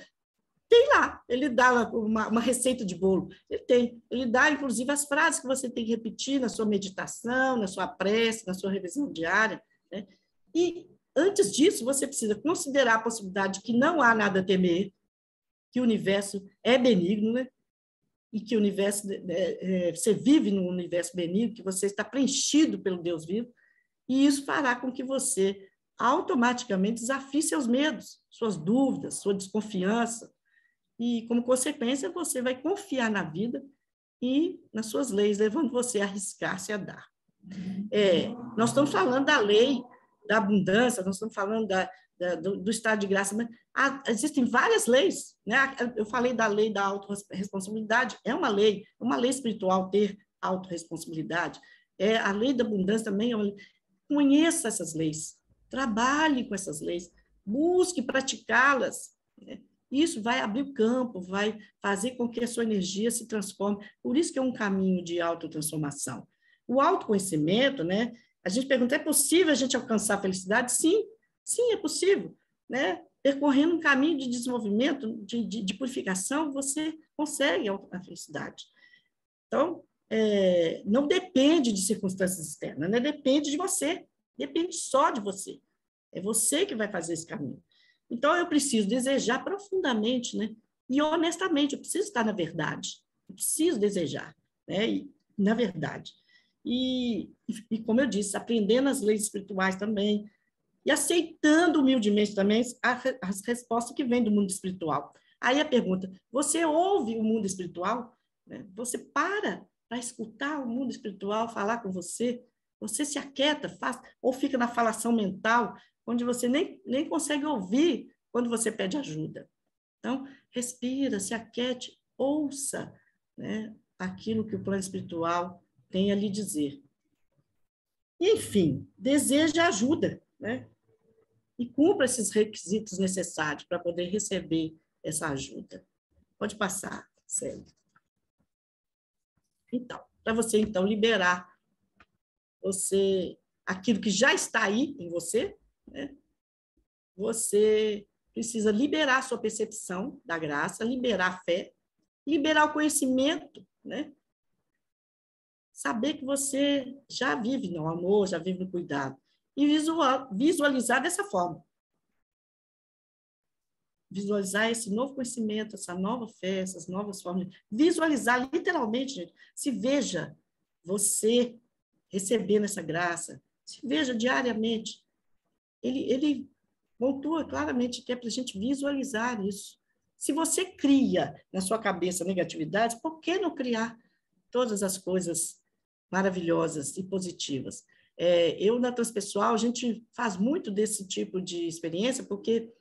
Tem lá, ele dá uma receita de bolo. Ele dá, inclusive, as frases que você tem que repetir na sua meditação, na sua prece, na sua revisão diária, né? E, antes disso, você precisa considerar a possibilidade de que não há nada a temer, que o universo é benigno, né? E que o universo, você vive num universo benigno, que você está preenchido pelo Deus vivo, e isso fará com que você automaticamente desafie seus medos, suas dúvidas, sua desconfiança, e, como consequência, você vai confiar na vida e nas suas leis, levando você a arriscar-se a dar. Nós estamos falando da lei da abundância, nós estamos falando do estado de graça, mas existem várias leis, né? Eu falei da lei da autorresponsabilidade, é uma lei espiritual ter autorresponsabilidade, a lei da abundância também é uma lei. Conheça essas leis, trabalhe com essas leis, busque praticá-las, né? Isso vai abrir o campo, vai fazer com que a sua energia se transforme. Por isso que é um caminho de autotransformação. O autoconhecimento, né? A gente pergunta, é possível a gente alcançar a felicidade? Sim, sim, é possível, né? Percorrendo um caminho de desenvolvimento, de purificação, você consegue a felicidade. Então, não depende de circunstâncias externas, né? Depende de você, depende só de você. É você que vai fazer esse caminho. Então, eu preciso desejar profundamente, né? E honestamente, eu preciso estar na verdade, eu preciso desejar, né? E, na verdade. E, como eu disse, aprendendo as leis espirituais também, e aceitando humildemente também as respostas que vêm do mundo espiritual. Aí a pergunta, você ouve o mundo espiritual? Você para escutar o mundo espiritual falar com você? Você se aquieta, ou fica na falação mental, onde você nem consegue ouvir quando você pede ajuda. Então, respira, se aquiete, ouça, né, aquilo que o plano espiritual tem a lhe dizer. E, enfim, deseje ajuda, né? E cumpra esses requisitos necessários para poder receber essa ajuda. Pode passar, Célia. Então, para você, então, liberar aquilo que já está aí em você, né? Você precisa liberar a sua percepção da graça, liberar a fé, liberar o conhecimento, né? Saber que você já vive no amor, já vive no cuidado. E visualizar dessa forma. Visualizar esse novo conhecimento, essa nova fé, essas novas formas. Visualizar literalmente, gente. Se veja você recebendo essa graça. Se veja diariamente. Ele pontua claramente que é para a gente visualizar isso. Se você cria na sua cabeça negatividades, por que não criar todas as coisas maravilhosas e positivas? Eu, na Transpessoal, a gente faz muito desse tipo de experiência, porque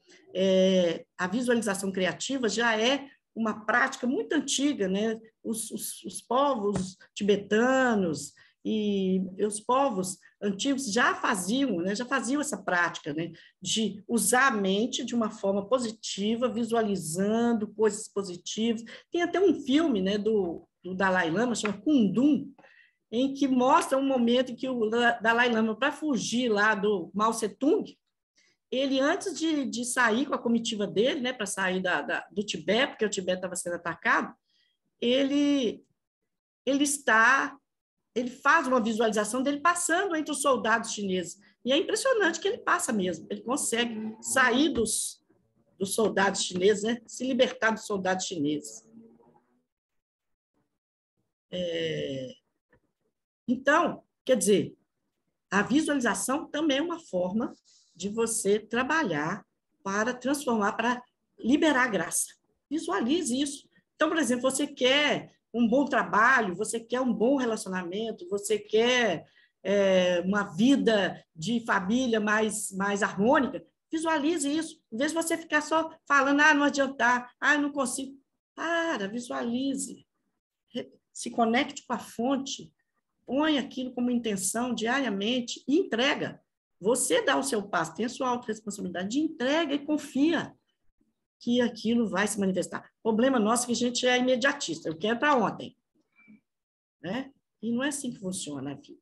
a visualização criativa já é uma prática muito antiga, né? Os povos tibetanos e os povos antigos já faziam, né? Já faziam essa prática, né? De usar a mente de uma forma positiva, visualizando coisas positivas. Tem até um filme, né, do Dalai Lama, chama Kundun, em que mostra um momento em que o Dalai Lama, para fugir lá do Mao Tse-tung, ele, antes de sair com a comitiva dele, né, para sair do Tibete, porque o Tibete estava sendo atacado, ele faz uma visualização dele passando entre os soldados chineses. E é impressionante que ele passa mesmo. Ele consegue sair dos soldados chineses, né? Se libertar dos soldados chineses. Então, quer dizer, a visualização também é uma forma de você trabalhar para transformar, para liberar a graça. Visualize isso. Então, por exemplo, você quer um bom trabalho, você quer um bom relacionamento, você quer uma vida de família mais harmônica, visualize isso. Em vez de você ficar só falando, não adiantar, não consigo. Visualize. Se conecte com a fonte, põe aquilo como intenção diariamente e entrega. você dá o seu passo, tem a sua autorresponsabilidade de entrega e confia que aquilo vai se manifestar. O problema nosso é que a gente é imediatista, eu quero para ontem. Né? E não é assim que funciona a vida.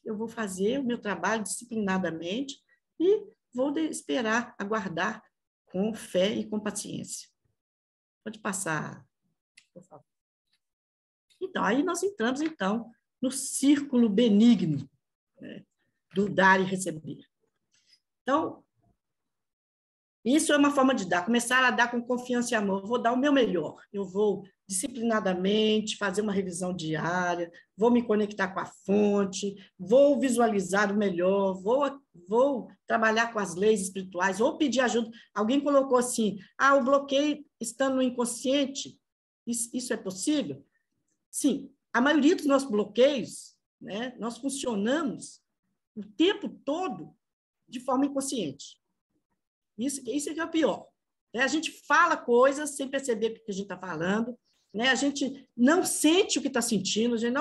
Eu vou fazer o meu trabalho disciplinadamente e vou esperar, aguardar com fé e com paciência. Pode passar, por favor. Então, aí nós entramos, então, no círculo benigno, né, do dar e receber. Então, isso é uma forma de dar, começar a dar com confiança e amor. Eu vou dar o meu melhor, eu vou disciplinadamente fazer uma revisão diária, vou me conectar com a fonte, vou visualizar o melhor, vou trabalhar com as leis espirituais, ou pedir ajuda. Alguém colocou assim, o bloqueio está no inconsciente, isso é possível? Sim, a maioria dos nossos bloqueios, né, nós funcionamos o tempo todo de forma inconsciente. Isso é o pior. Né? A gente fala coisas sem perceber o que a gente está falando, né? A gente não sente o que está sentindo, a gente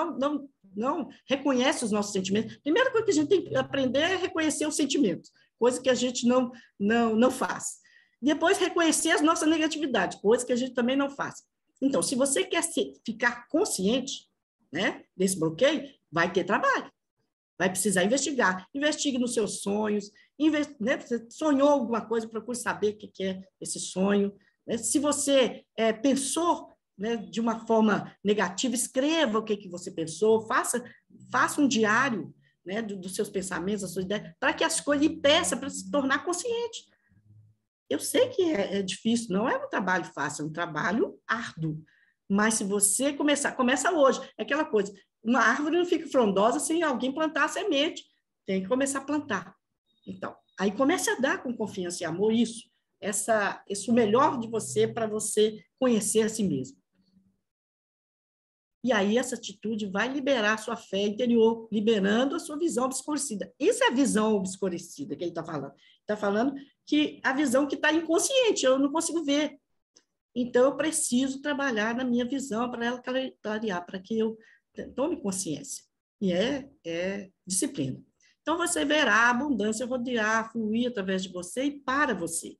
não reconhece os nossos sentimentos. A primeira coisa que a gente tem que aprender é reconhecer os sentimentos, coisa que a gente não faz. Depois, reconhecer as nossas negatividades, coisa que a gente também não faz. Então, se você quer ficar consciente, né, desse bloqueio, vai ter trabalho. Vai precisar investigar. Investigue nos seus sonhos. Né, você sonhou alguma coisa, procure saber o que é esse sonho. Né? Se você pensou, né, de uma forma negativa, escreva o que você pensou, faça um diário, né, dos seus pensamentos, das suas ideias, para que as coisas, e peça para se tornar consciente. Eu sei que é difícil, não é um trabalho fácil, é um trabalho árduo. Mas se você começa hoje. É aquela coisa, uma árvore não fica frondosa sem alguém plantar a semente. Tem que começar a plantar. Então, aí comece a dar com confiança e amor isso o melhor de você para você conhecer a si mesmo. E aí essa atitude vai liberar a sua fé interior, liberando a sua visão obscurecida. Isso é a visão obscurecida que ele está falando. Está falando que a visão que está inconsciente, eu não consigo ver. Então, eu preciso trabalhar na minha visão para ela clarear, para que eu tome consciência. E é disciplina. Então, você verá a abundância rodear, fluir através de você e para você.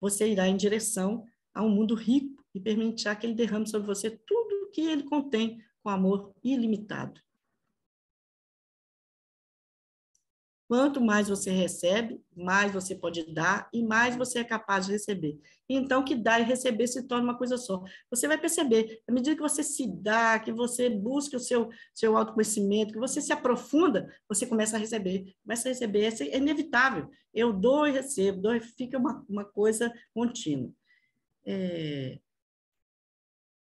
Você irá em direção a um mundo rico e permitirá que ele derrame sobre você tudo o que ele contém com amor ilimitado. Quanto mais você recebe, mais você pode dar e mais você é capaz de receber. Então, que dar e receber se torna uma coisa só. Você vai perceber, à medida que você se dá, que você busca o seu autoconhecimento, que você se aprofunda, você começa a receber. Começa a receber, é inevitável. Eu dou e recebo, fica uma coisa contínua.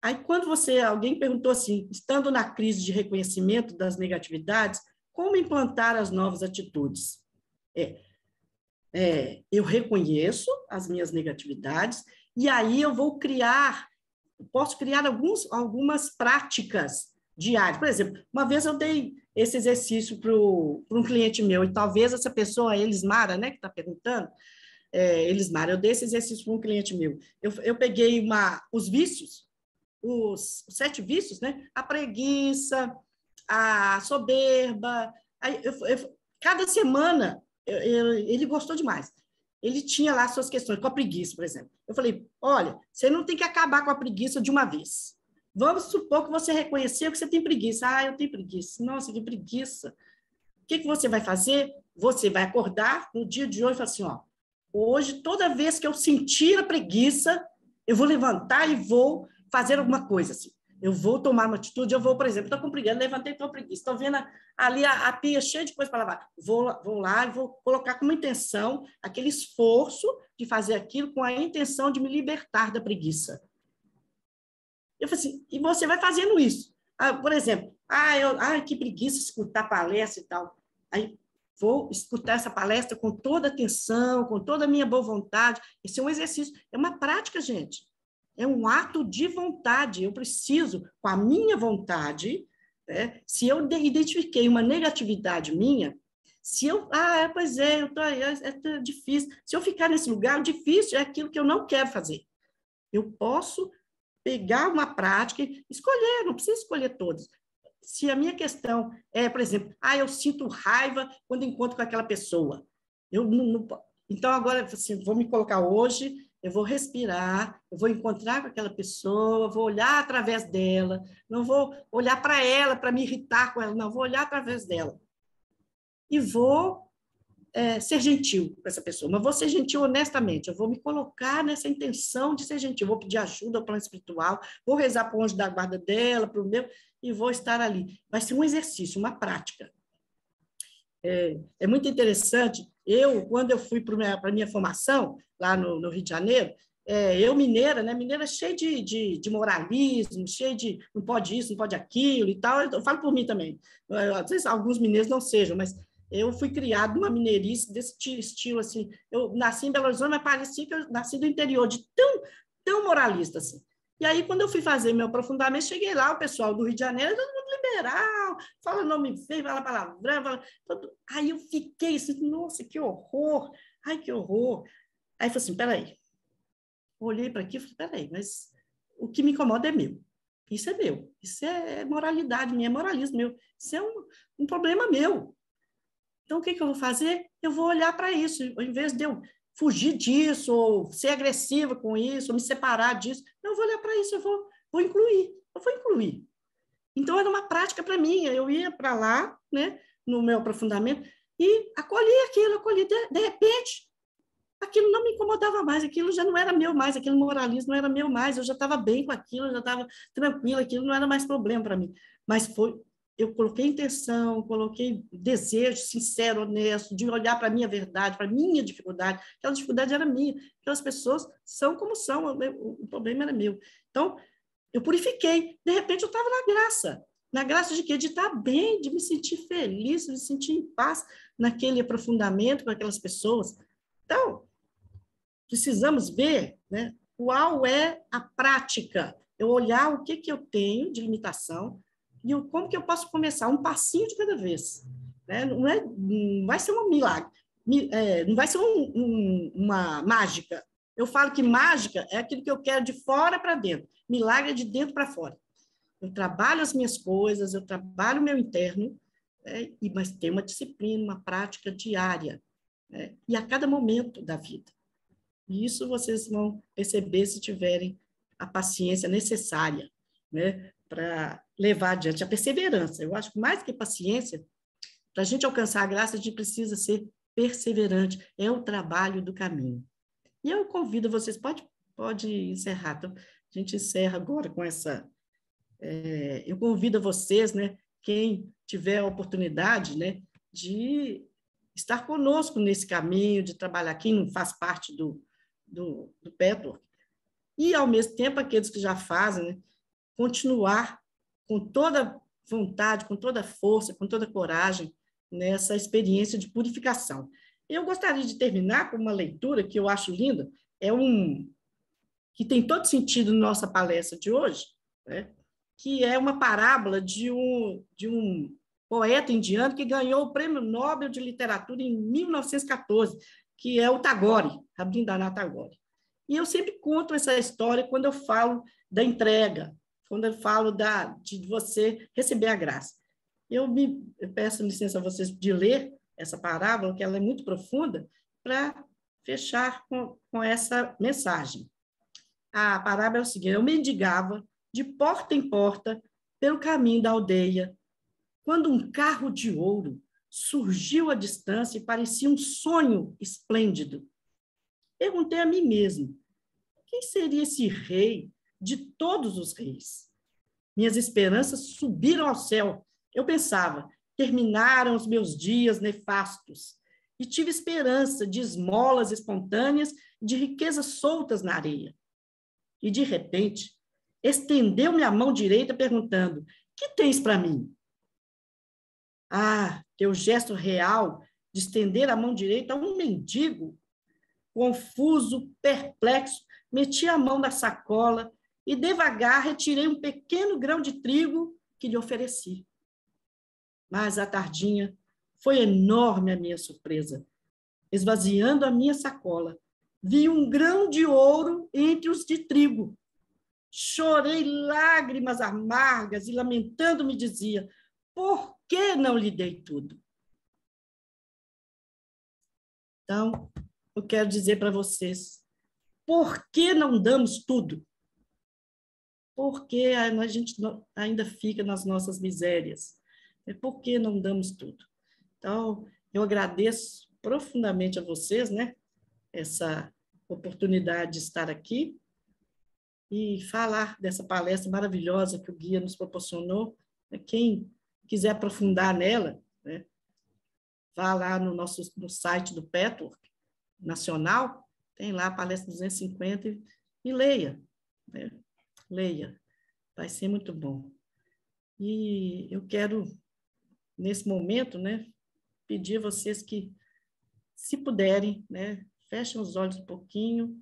Aí, quando alguém perguntou assim, estando na crise de reconhecimento das negatividades, como implantar as novas atitudes? Eu reconheço as minhas negatividades e aí eu posso criar algumas práticas diárias. Por exemplo, uma vez eu dei esse exercício para um cliente meu, e talvez essa pessoa, a Elismara, né, que está perguntando, Elismara, eu dei esse exercício para um cliente meu. Eu peguei os vícios, os 7 vícios, né? A preguiça, a soberba. Cada semana, ele gostou demais. Ele tinha lá suas questões, com a preguiça, por exemplo. Eu falei, olha, você não tem que acabar com a preguiça de uma vez. Vamos supor que você reconheceu que você tem preguiça. Eu tenho preguiça. Nossa, que preguiça. O que você vai fazer? Você vai acordar no dia de hoje e falar assim, hoje, toda vez que eu sentir a preguiça, eu vou levantar e vou fazer alguma coisa assim. Eu vou tomar uma atitude, por exemplo, estou com preguiça, levantei, estou com preguiça, estou vendo ali a pia cheia de coisa para lavar. Vou lá e vou colocar como intenção aquele esforço de fazer aquilo com a intenção de me libertar da preguiça. Eu falei assim, e você vai fazendo isso. Por exemplo, que preguiça escutar palestra e tal. Aí vou escutar essa palestra com toda a atenção, com toda a minha boa vontade. Esse é um exercício, é uma prática, gente. É um ato de vontade. Eu preciso, com a minha vontade, né? Se eu identifiquei uma negatividade minha, se eu... pois é, eu tô aí, é difícil. Se eu ficar nesse lugar, o difícil é aquilo que eu não quero fazer. Eu posso pegar uma prática e escolher, não precisa escolher todas. Se a minha questão é, por exemplo, eu sinto raiva quando encontro com aquela pessoa. Então, agora, assim, vou me colocar hoje, eu vou respirar, eu vou encontrar com aquela pessoa, vou olhar através dela, não vou olhar para ela, para me irritar com ela, não, vou olhar através dela. E vou ser gentil com essa pessoa, mas vou ser gentil honestamente, eu vou me colocar nessa intenção de ser gentil, vou pedir ajuda ao plano espiritual, vou rezar para o anjo da guarda dela, para o meu, e vou estar ali. Vai ser um exercício, uma prática. É muito interessante, quando eu fui para a minha formação, lá no Rio de Janeiro, eu mineira, né? Mineira cheia de moralismo, cheia de não pode isso, não pode aquilo e tal, eu falo por mim também, às vezes alguns mineiros não sejam, mas eu fui criado numa mineirice desse estilo, assim. Eu nasci em Belo Horizonte, mas parecia que eu nasci do interior, de tão moralista, assim. E aí, quando eu fui fazer meu aprofundamento, cheguei lá, o pessoal do Rio de Janeiro, todo mundo liberal, fala nome feio, fala palavrão, Aí eu fiquei assim, nossa, que horror, ai, que horror. Aí eu falei assim, peraí. Olhei para aqui e falei, peraí, mas o que me incomoda é meu. Isso é meu. Isso é moralidade minha, é moralismo meu. Isso é um problema meu. Então, o que eu vou fazer? Eu vou olhar para isso, ao invés de eu fugir disso, ou ser agressiva com isso, ou me separar disso, eu vou olhar para isso, eu vou incluir. Então, era uma prática para mim, eu ia para lá, né, no meu aprofundamento, e acolhi. De repente, aquilo não me incomodava mais, aquilo já não era meu mais, aquele moralismo não era meu mais, eu já estava bem com aquilo, eu já estava tranquila, aquilo não era mais problema para mim. Mas eu coloquei intenção, coloquei desejo sincero, honesto, de olhar para a minha verdade, para a minha dificuldade. Aquela dificuldade era minha, aquelas pessoas são como são, o problema era meu. Então, eu purifiquei. De repente, eu estava na graça. Na graça de quê? De estar bem, de me sentir feliz, de me sentir em paz naquele aprofundamento com aquelas pessoas. Então, precisamos ver, né, qual é a prática. Eu olhar o que eu tenho de limitação, e como que eu posso começar? Um passinho de cada vez. Né? Não vai ser um milagre, não vai ser uma mágica. Eu falo que mágica é aquilo que eu quero de fora para dentro. Milagre é de dentro para fora. Eu trabalho as minhas coisas, eu trabalho o meu interno, mas tem uma disciplina, uma prática diária, né? E a cada momento da vida. E isso vocês vão perceber se tiverem a paciência necessária, né, para levar adiante a perseverança. Eu acho que mais que paciência, para a gente alcançar a graça, a gente precisa ser perseverante. É o trabalho do caminho. E eu convido vocês, pode encerrar. Então, a gente encerra agora com essa... eu convido vocês, né, quem tiver a oportunidade, né, de estar conosco nesse caminho, de trabalhar, quem não faz parte do Petwork, e, ao mesmo tempo, aqueles que já fazem, né, continuar com toda vontade, com toda força, com toda coragem, nessa experiência de purificação. Eu gostaria de terminar com uma leitura que eu acho linda, que tem todo sentido na nossa palestra de hoje, né, que é uma parábola de um poeta indiano que ganhou o Prêmio Nobel de Literatura em 1914, que é o Tagore, Rabindranath Tagore. E eu sempre conto essa história quando eu falo da entrega, quando eu falo de você receber a graça. Eu peço licença a vocês de ler essa parábola, que ela é muito profunda, para fechar com essa mensagem. A parábola é o seguinte: eu mendigava de porta em porta pelo caminho da aldeia, quando um carro de ouro surgiu à distância e parecia um sonho esplêndido. Perguntei a mim mesmo, quem seria esse rei de todos os reis? Minhas esperanças subiram ao céu. Eu pensava, terminaram os meus dias nefastos e tive esperança de esmolas espontâneas e de riquezas soltas na areia. E, de repente, estendeu-me a mão direita perguntando, que tens para mim? Ah, teu gesto real de estender a mão direita a um mendigo. Confuso, perplexo, meti a mão na sacola e, devagar, retirei um pequeno grão de trigo que lhe ofereci. Mas, à tardinha, foi enorme a minha surpresa. Esvaziando a minha sacola, vi um grão de ouro entre os de trigo. chorei lágrimas amargas e, lamentando, me dizia: por que não lhe dei tudo? Então, eu quero dizer para vocês, por que não damos tudo? Porque a gente ainda fica nas nossas misérias. Por que não damos tudo? Então, eu agradeço profundamente a vocês, né, essa oportunidade de estar aqui e falar dessa palestra maravilhosa que o guia nos proporcionou. Quem quiser aprofundar nela, né, vá lá no site do Petwork Nacional, tem lá a palestra 250 e leia, né? Leia, vai ser muito bom. E eu quero, nesse momento, né, pedir a vocês que, se puderem, né, fechem os olhos um pouquinho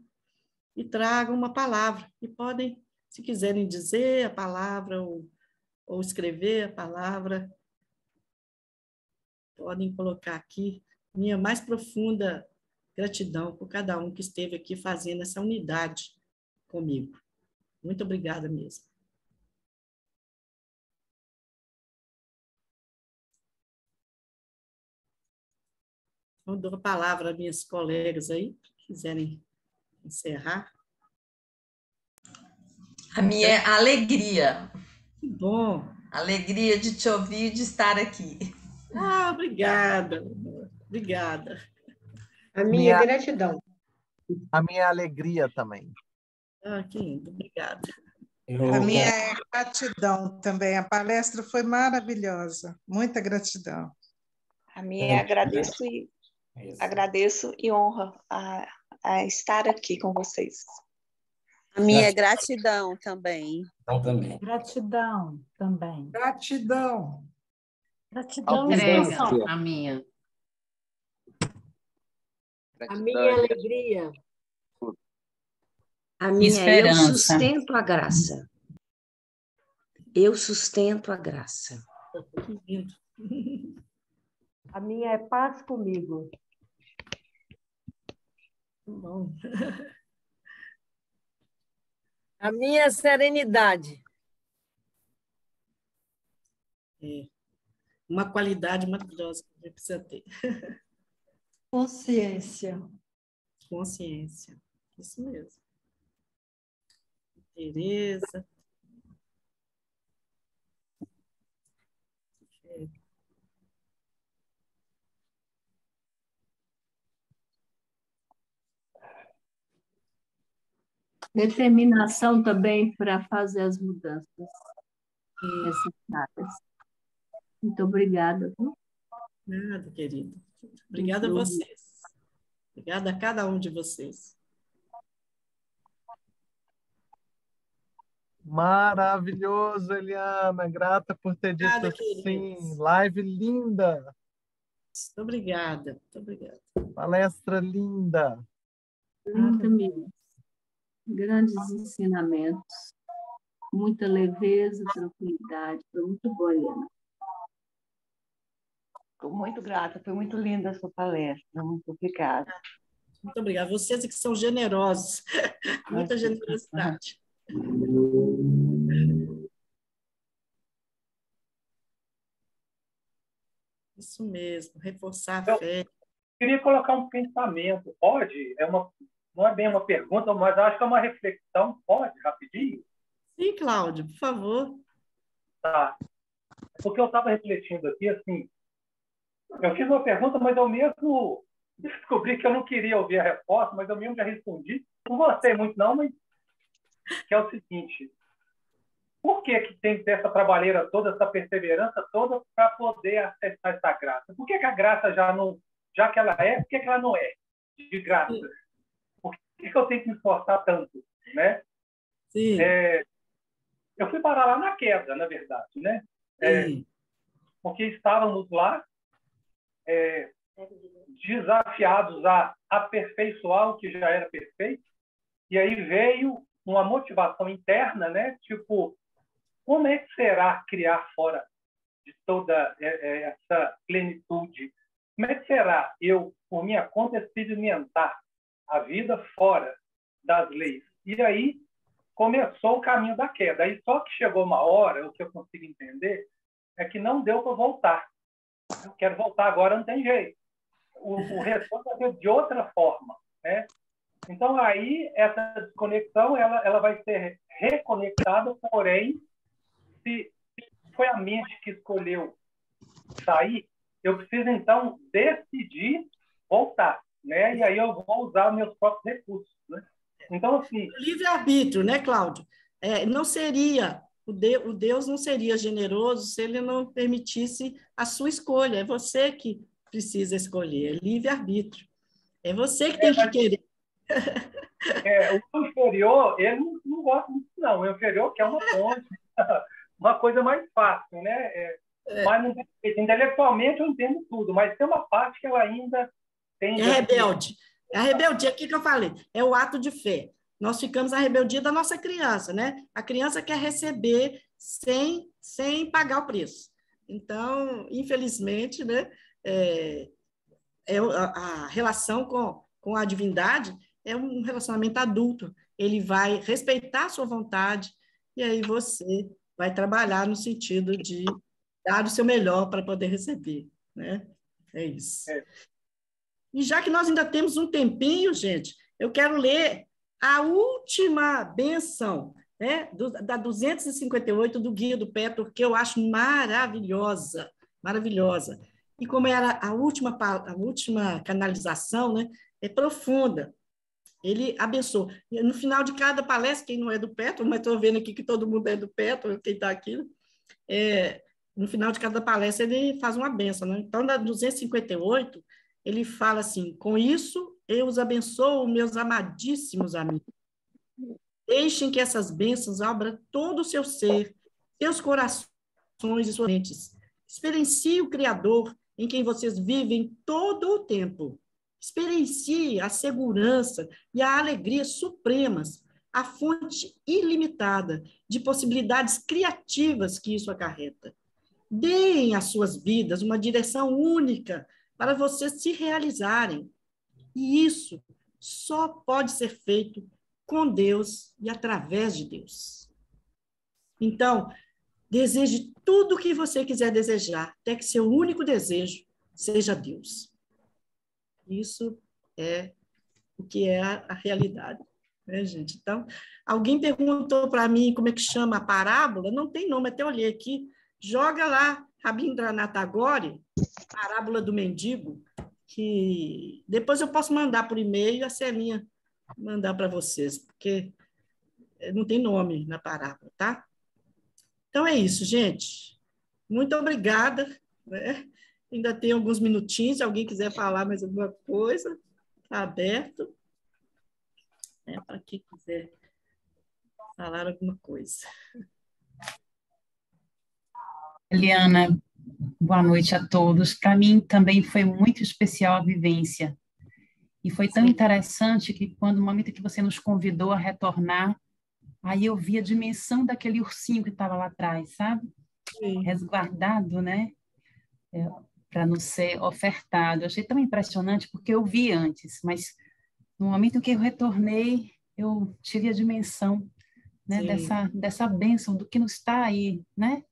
e tragam uma palavra. E podem, se quiserem dizer a palavra ou escrever a palavra, podem colocar aqui minha mais profunda gratidão por cada um que esteve aqui fazendo essa unidade comigo. Muito obrigada mesmo. Eu dou a palavra às minhas colegas aí, se quiserem encerrar. A minha é alegria. Que bom. Alegria de te ouvir e de estar aqui. Ah, obrigada. Obrigada. A minha gratidão. A minha alegria também. Ah, que lindo. Obrigada. A minha é gratidão também. A palestra foi maravilhosa. Muita gratidão. A minha agradeço e honra a estar aqui com vocês. A minha gratidão também. Gratidão também. Gratidão. Gratidão. Entrega a minha. A minha alegria. A minha Esperança. Eu sustento a graça. Eu sustento a graça. Que lindo. A minha é paz comigo. Bom. A minha é serenidade. É. Uma qualidade maravilhosa que a gente precisa ter. Consciência. Consciência. Isso mesmo. Tereza. Determinação também para fazer as mudanças necessárias. Muito obrigada. Nada, querido. Obrigada a vocês. Obrigada a cada um de vocês. Maravilhoso, Eliana. Grata por ter dito Obrigada, sim. queridos. Live linda. Muito obrigada. Muito obrigada. Palestra linda. Muito mesmo. Grandes ensinamentos. Muita leveza, tranquilidade. Foi muito boa, Eliana. Estou muito grata, foi muito linda a sua palestra. Muito obrigada. Muito obrigada. Vocês que são generosos. Muita generosidade. Isso mesmo, reforçar a fé. Queria colocar um pensamento. Pode? Não é bem uma pergunta, mas acho que é uma reflexão. Pode, rapidinho? Sim, Cláudio, por favor. Tá. Porque eu estava refletindo aqui, assim, eu fiz uma pergunta, mas eu mesmo descobri que eu não queria ouvir a resposta, mas eu mesmo já respondi. Não gostei muito, não, mas que é o seguinte: por que tem que ter essa trabalheira toda, essa perseverança toda para poder acessar essa graça? Por que a graça já que ela é, por que ela não é de graça? Por que eu tenho que me esforçar tanto, né? Sim. Eu fui parar lá na queda, na verdade, né? Porque estávamos lá desafiados a aperfeiçoar o que já era perfeito, e aí veio uma motivação interna, né? Tipo, como é que será criar fora de toda essa plenitude? Como é que será eu, por minha conta, experimentar a vida fora das leis? E aí começou o caminho da queda. Aí só que chegou uma hora, o que eu consigo entender, é que não deu para voltar. Eu quero voltar agora, não tem jeito. O retorno vai ser de outra forma, né? Então, aí, essa desconexão ela vai ser reconectada, porém, se foi a mente que escolheu sair, eu preciso, então, decidir voltar, né? E aí eu vou usar os meus próprios recursos, né? Então, assim... Livre-arbítrio, né, Cláudio? Não seria, o Deus não seria generoso se ele não permitisse a sua escolha. É você que precisa escolher, é livre-arbítrio. É você que tem que querer. O inferior, ele não gosta disso, não. O inferior quer uma ponte, uma coisa mais fácil, né? Mas não tem jeito. Intelectualmente eu entendo tudo, mas tem uma parte que ela ainda tem... É rebelde. A rebeldia, aqui que eu falei, é o ato de fé. Nós ficamos na rebeldia da nossa criança, né? A criança quer receber sem pagar o preço. Então, infelizmente, né, a relação com a divindade é um relacionamento adulto. Ele vai respeitar a sua vontade e aí você vai trabalhar no sentido de dar o seu melhor para poder receber, né? É isso. E já que nós ainda temos um tempinho, gente, eu quero ler a última bênção, né, da 258 do Guia do Petro, que eu acho maravilhosa, maravilhosa. E como era a última canalização, né, é profunda. Ele abençoa. No final de cada palestra, quem não é do Petro, mas estou vendo aqui que todo mundo é do Petro, quem está aqui, no final de cada palestra ele faz uma bênção, né? Então, na 258, ele fala assim: com isso eu os abençoo, meus amadíssimos amigos. Deixem que essas bênçãos abram todo o seu ser, seus corações e suas mentes. Experiencie o Criador em quem vocês vivem todo o tempo. Experiencie a segurança e a alegria supremas, a fonte ilimitada de possibilidades criativas que isso acarreta. Deem às suas vidas uma direção única para vocês se realizarem. E isso só pode ser feito com Deus e através de Deus. Então, deseje tudo o que você quiser desejar, até que seu único desejo seja Deus. Isso é o que é a realidade, né, gente? Então, alguém perguntou para mim como é que chama a parábola, não tem nome, até olhei aqui, joga lá, Rabindranath Tagore, Parábola do Mendigo, que depois eu posso mandar por e-mail a Celinha mandar para vocês, porque não tem nome na parábola, tá? Então é isso, gente. Muito obrigada, né? Ainda tem alguns minutinhos, se alguém quiser falar mais alguma coisa, está aberto. Para quem quiser falar alguma coisa. Eliana, boa noite a todos. Para mim também foi muito especial a vivência. E foi tão interessante que quando no momento que você nos convidou a retornar, aí eu vi a dimensão daquele ursinho que estava lá atrás, sabe? Sim. Resguardado, né? Para não ser ofertado. Eu achei tão impressionante porque eu vi antes, mas no momento em que eu retornei, eu tive a dimensão, né, dessa bênção do que nos está aí, né?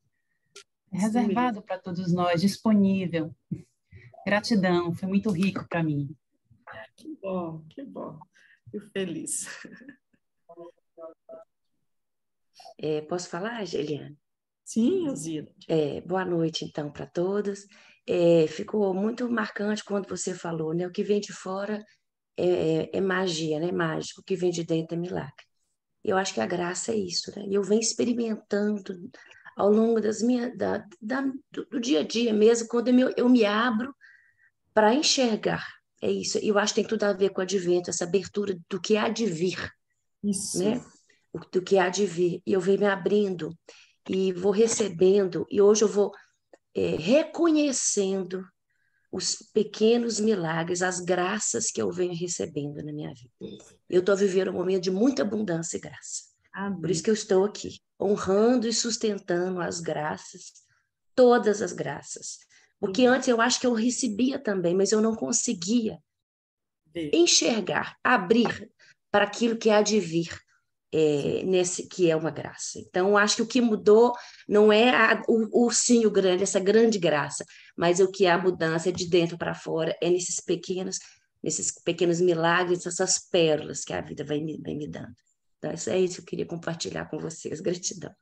Reservado para todos nós, disponível. Gratidão, foi muito rico para mim. Que bom, que bom. Fico feliz. Posso falar, Eliane? Sim, Alzira. Boa noite, então, para todos. Ficou muito marcante quando você falou, né? O que vem de fora é magia, né? Mágico. O que vem de dentro é milagre. Eu acho que a graça é isso, né? E eu venho experimentando ao longo do dia a dia mesmo, quando eu me abro para enxergar. É isso. Eu acho que tem tudo a ver com o advento, essa abertura do que há de vir. Isso. Né? Do que há de vir. E eu venho me abrindo e vou recebendo, e hoje eu vou reconhecendo os pequenos milagres, as graças que eu venho recebendo na minha vida. Eu estou vivendo um momento de muita abundância e graça. Amém. Por isso que eu estou aqui, honrando e sustentando as graças, todas as graças. Porque antes eu acho que eu recebia também, mas eu não conseguia enxergar, abrir para aquilo que há de vir. nesse que é uma graça. Então, acho que o que mudou não é o ursinho grande, essa grande graça, mas o que é a mudança de dentro para fora, é nesses pequenos milagres, essas pérolas que a vida vai me dando. Então, é isso que eu queria compartilhar com vocês. Gratidão.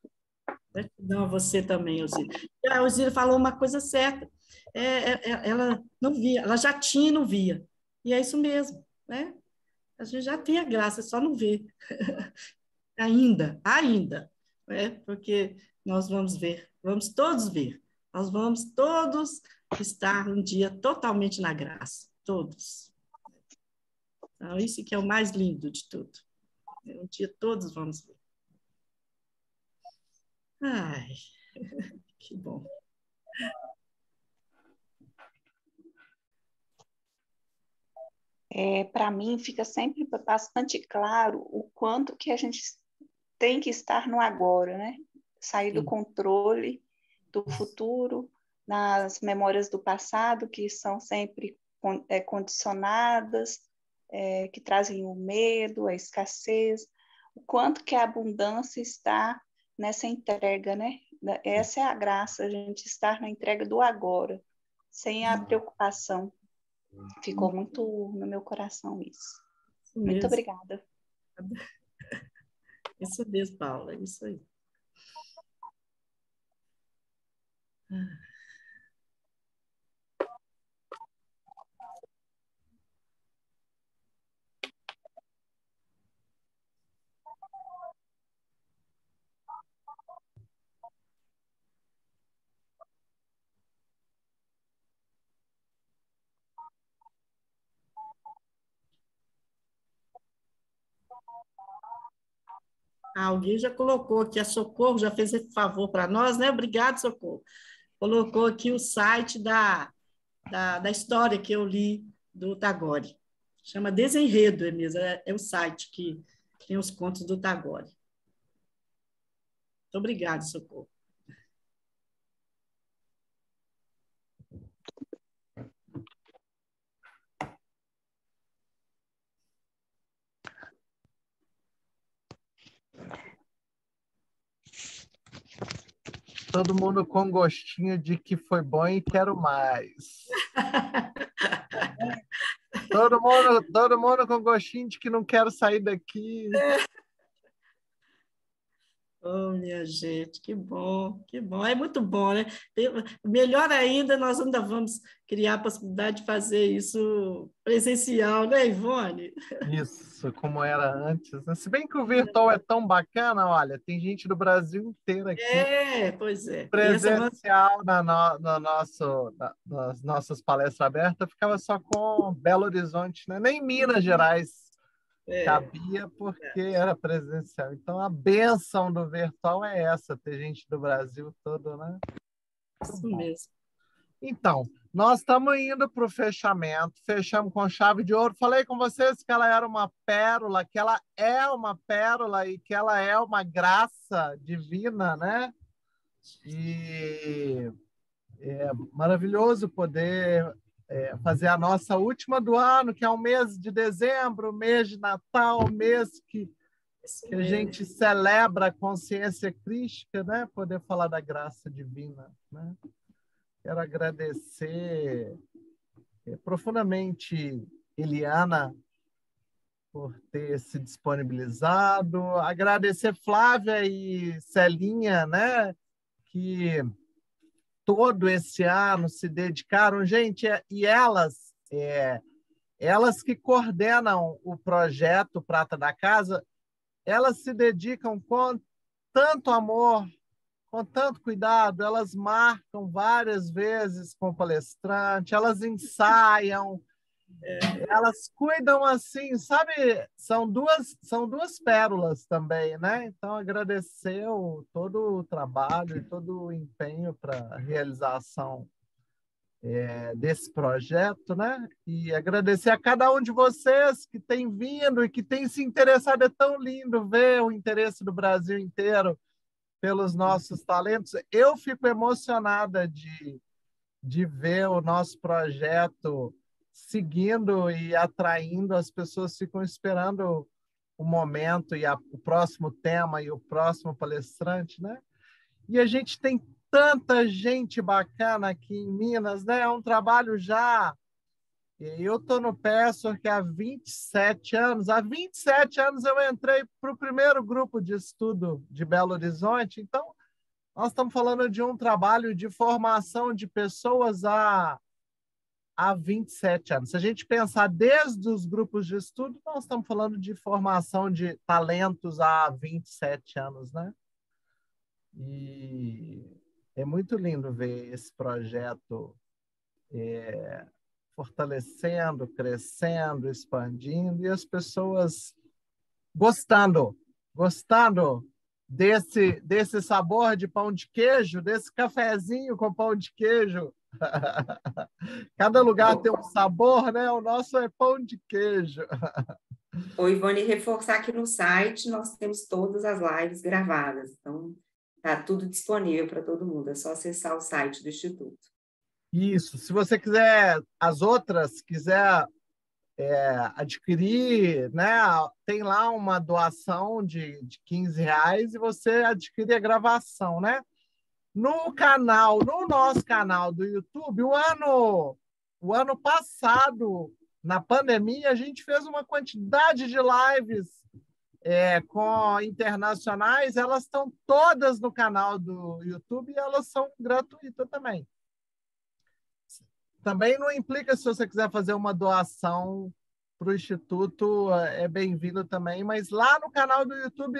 Gratidão a você também, Elzira. A Elzira falou uma coisa certa. Ela não via, ela já tinha e não via. E é isso mesmo, né? A gente já tem a graça, só não vê. Ainda, né? Porque nós vamos ver, vamos todos ver. Nós vamos todos estar um dia totalmente na graça, todos. Então, isso que é o mais lindo de tudo. Um dia todos vamos ver. Ai, que bom. Para mim, fica sempre bastante claro o quanto que a gente tem que estar no agora, né? Sair do controle do futuro, nas memórias do passado, que são sempre condicionadas, que trazem o medo, a escassez, o quanto que a abundância está nessa entrega, né? Essa é a graça, a gente estar na entrega do agora, sem a preocupação. Ficou muito no meu coração isso. Muito obrigada. Isso mesmo, Paula, isso aí. Alguém já colocou aqui, a Socorro já fez esse favor para nós, né? Obrigado, Socorro. Colocou aqui o site da história que eu li do Tagore. Chama Desenredo, é mesmo, é o site que tem os contos do Tagore. Muito obrigado, Socorro. Todo mundo com gostinho de que foi bom e quero mais. Todo mundo com gostinho de que não quero sair daqui. Oh, minha gente, que bom, que bom. É muito bom, né? Melhor ainda, nós ainda vamos criar a possibilidade de fazer isso presencial, né, Ivone? Isso, como era antes. Se bem que o virtual é tão bacana, olha, tem gente do Brasil inteiro aqui. Pois é. Presencial nas nossas palestras abertas, ficava só com Belo Horizonte, né? Nem Minas Gerais cabia, porque era presencial. Então, a bênção do virtual é essa, ter gente do Brasil todo, né? Isso mesmo. Então, nós estamos indo para o fechamento, fechamos com chave de ouro. Falei com vocês que ela era uma pérola, que ela é uma pérola e que ela é uma graça divina, né? E é maravilhoso poder fazer a nossa última do ano, que é o mês de dezembro, mês de Natal, mês que a gente celebra a consciência crística, né? Poder falar da graça divina, né? Quero agradecer profundamente Eliana por ter se disponibilizado, agradecer Flávia e Celinha, né? Que todo esse ano se dedicaram, gente, e elas que coordenam o projeto Prata da Casa, elas se dedicam com tanto amor, com tanto cuidado, elas marcam várias vezes com o palestrante, elas ensaiam, elas cuidam assim, sabe? São duas pérolas também, né? Então, agradecer todo o trabalho e todo o empenho para a realização desse projeto, né? E agradecer a cada um de vocês que tem vindo e que tem se interessado. É tão lindo ver o interesse do Brasil inteiro pelos nossos talentos. Eu fico emocionada de ver o nosso projeto seguindo e atraindo. As pessoas ficam esperando o momento e o próximo tema e o próximo palestrante, né? E a gente tem tanta gente bacana aqui em Minas, né? É um trabalho já... Eu estou no PESOR há 27 anos. Há 27 anos eu entrei para o primeiro grupo de estudo de Belo Horizonte. Então, nós estamos falando de um trabalho de formação de pessoas há 27 anos. Se a gente pensar desde os grupos de estudo, nós estamos falando de formação de talentos há 27 anos, né? E é muito lindo ver esse projeto fortalecendo, crescendo, expandindo, e as pessoas gostando desse sabor de pão de queijo, desse cafezinho com pão de queijo. Cada lugar tem um sabor, né? O nosso é pão de queijo. Ô, Ivone, reforçar aqui no site, nós temos todas as lives gravadas, então está tudo disponível para todo mundo, é só acessar o site do Instituto. Isso, se você quiser, quiser adquirir, né? Tem lá uma doação de R$15 e você adquire a gravação, né? No nosso canal do YouTube, o ano passado, na pandemia, a gente fez uma quantidade de lives com internacionais, elas estão todas no canal do YouTube e elas são gratuitas também. Também não implica se você quiser fazer uma doação para o Instituto, é bem-vindo também, mas lá no canal do YouTube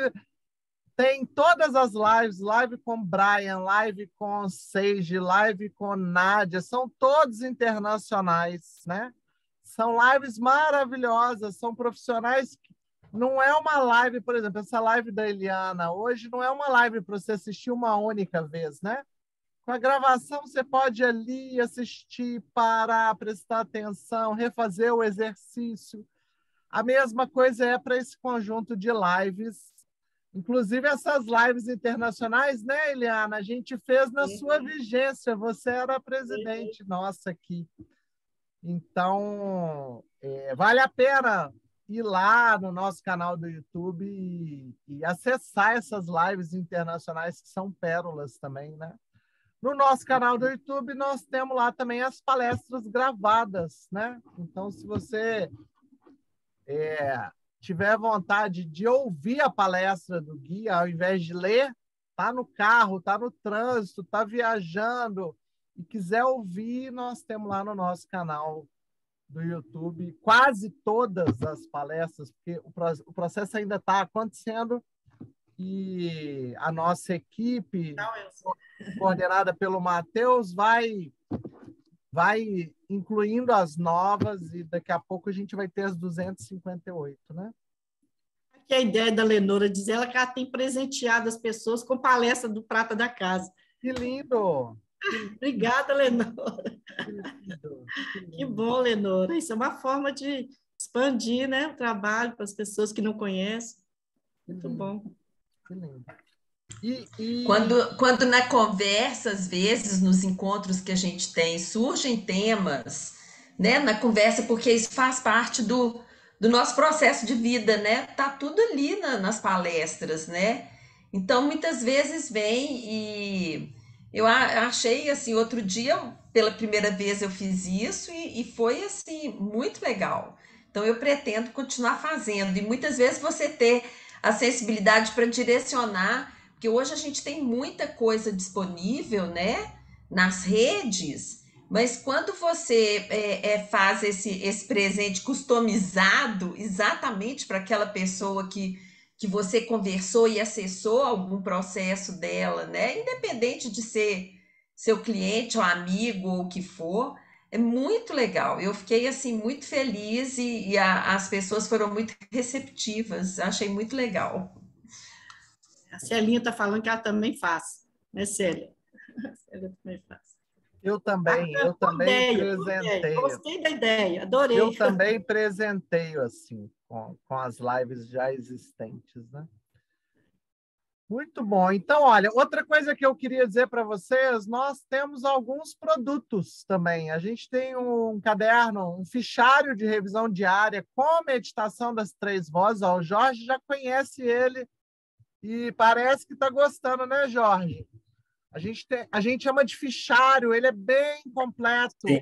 tem todas as lives, live com Brian, live com Sage, live com Nádia, são todos internacionais, né? São lives maravilhosas, são profissionais. Não é uma live, por exemplo, essa live da Eliana hoje não é uma live para você assistir uma única vez, né? Com a gravação, você pode ir ali assistir, parar, prestar atenção, refazer o exercício. A mesma coisa é para esse conjunto de lives. Inclusive, essas lives internacionais, né, Eliana? A gente fez na sua vigência. Você era a presidente nossa aqui. Então, vale a pena ir lá no nosso canal do YouTube e acessar essas lives internacionais que são pérolas também, né? No nosso canal do YouTube, nós temos lá também as palestras gravadas, né? Então, se você tiver vontade de ouvir a palestra do Gui, ao invés de ler, tá no carro, tá no trânsito, tá viajando, e quiser ouvir, nós temos lá no nosso canal do YouTube quase todas as palestras, porque o processo ainda está acontecendo, e a nossa equipe, coordenada pelo Matheus, vai incluindo as novas, e daqui a pouco a gente vai ter as 258, né? Aqui a ideia da Lenora diz ela que ela tem presenteado as pessoas com palestra do Prata da Casa. Que lindo! Obrigada, Lenora. Que bom, Lenora. Isso é uma forma de expandir, né, o trabalho para as pessoas que não conhecem. Muito bom. Que lindo. Quando na conversa, às vezes, nos encontros que a gente tem, surgem temas, né, na conversa, porque isso faz parte do nosso processo de vida, né? Tá tudo ali nas palestras, né? Então, muitas vezes vem e eu achei, assim, outro dia, pela primeira vez eu fiz isso e foi, assim, muito legal. Então, eu pretendo continuar fazendo e muitas vezes você ter a sensibilidade para direcionar, porque hoje a gente tem muita coisa disponível, né, nas redes, mas quando você faz esse presente customizado exatamente para aquela pessoa que você conversou e acessou algum processo dela, né, independente de ser seu cliente ou amigo ou o que for, é muito legal. Eu fiquei, assim, muito feliz e as pessoas foram muito receptivas, achei muito legal. A Celinha está falando que ela também faz, né, Célia? A Célia também faz. Eu também presenteio. Gostei da ideia, adorei. Eu também presenteio, assim, com as lives já existentes, né? Muito bom. Então, olha, outra coisa que eu queria dizer para vocês, nós temos alguns produtos também. A gente tem um caderno, um fichário de revisão diária com meditação das 3 vozes. Ó, o Jorge já conhece ele e parece que está gostando, né, Jorge? A gente chama de fichário, ele é bem completo. Sim.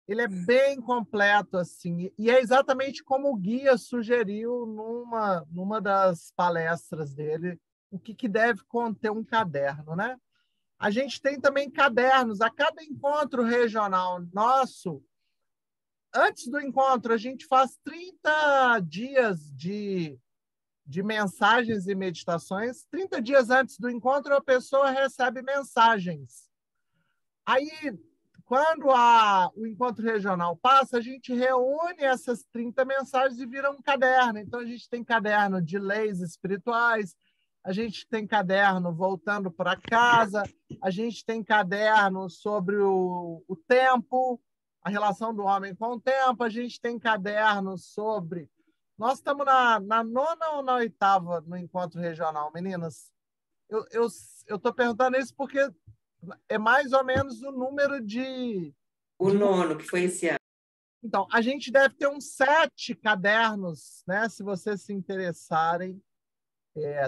Ele é bem completo, assim, e é exatamente como o guia sugeriu numa das palestras dele, o que deve conter um caderno, né? A gente tem também cadernos, a cada encontro regional nosso, antes do encontro, a gente faz 30 dias de mensagens e meditações. 30 dias antes do encontro, a pessoa recebe mensagens. Aí, quando o encontro regional passa, a gente reúne essas 30 mensagens e vira um caderno. Então, a gente tem caderno de leis espirituais, a gente tem caderno voltando para casa, a gente tem caderno sobre o tempo, a relação do homem com o tempo, a gente tem caderno sobre... Nós estamos na 9ª ou na 8ª no encontro regional, meninas? Eu estou perguntando isso porque é mais ou menos o número de... O 9º, que foi esse ano. Então, a gente deve ter uns 7 cadernos, né? Se vocês se interessarem.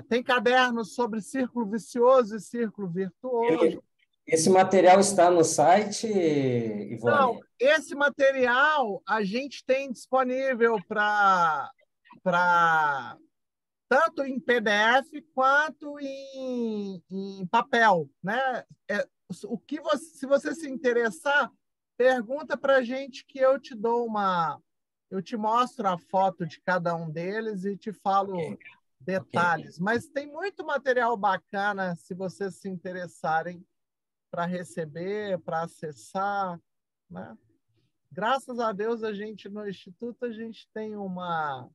Tem cadernos sobre círculo vicioso e círculo virtuoso. Esse material está no site, Ivone? Não, esse material a gente tem disponível para tanto em PDF quanto em papel, né? Se você se interessar, pergunta para a gente que eu te mostro a foto de cada um deles e te falo detalhes. Mas tem muito material bacana se vocês se interessarem para receber, para acessar, né? Graças a Deus, no Instituto, a gente tem uma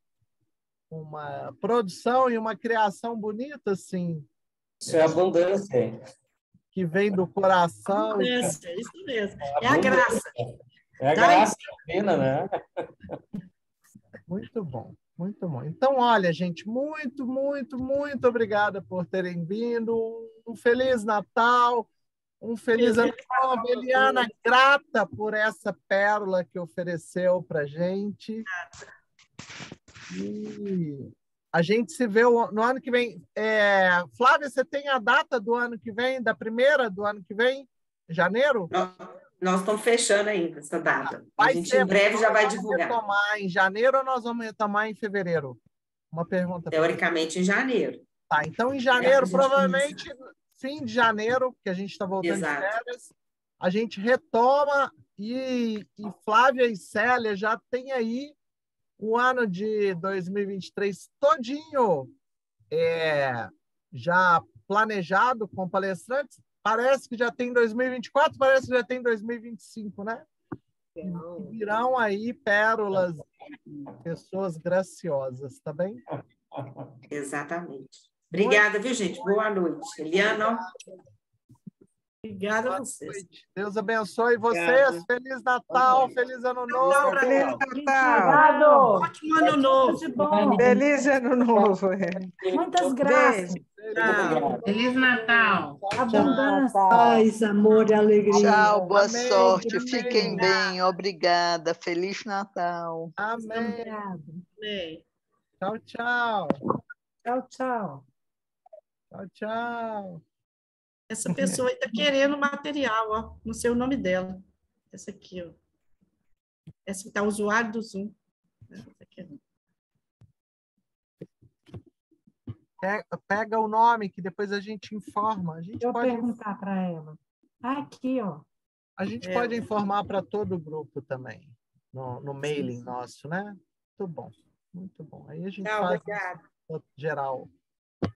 produção e uma criação bonita, assim. Isso é abundância. Que vem do coração. Abundância, isso mesmo. É a graça. É a graça divina, né? Muito bom, muito bom. Então, olha, gente, muito, muito, muito obrigada por terem vindo. Um Feliz Natal. Um feliz ano novo, Eliana, grata por essa pérola que ofereceu para a gente. E a gente se vê no ano que vem. Flávia, você tem a data do ano que vem, da primeira do ano que vem? Janeiro? Nós estamos fechando ainda essa data. A gente em breve já vai divulgar. Vamos retomar em janeiro ou nós vamos retomar em fevereiro? Uma pergunta. Teoricamente, em janeiro. Tá, então em janeiro, provavelmente... Fim de janeiro, que a gente está voltando de férias, a gente retoma e Flávia e Célia já tem aí o ano de 2023 todinho já planejado com palestrantes. Parece que já tem 2024, parece que já tem 2025, né? Virão aí pérolas, pessoas graciosas, tá bem? Exatamente. Obrigada, viu, gente? Boa noite. Eliana. Obrigada a vocês. Deus abençoe vocês. Feliz Natal, feliz Ano Novo. Feliz Natal. Ótimo Ano Novo. Feliz Ano Novo. Muitas graças. Feliz Natal. Abundância. Paz, amor e alegria. Tchau, boa Amém, sorte. amém. Fiquem bem. Obrigada. Feliz Natal. Amém. Amém. Tchau, tchau. Tchau, tchau. Tchau, tchau. Essa pessoa aí está querendo material, ó. Não sei o nome dela. Essa aqui, ó. Essa que está usuário do Zoom. Pega o nome, que depois a gente informa. A gente pode perguntar para ela. Aqui, ó. A gente pode informar para todo o grupo também, no mailing nosso, né? Muito bom, muito bom. Aí a gente faz geral.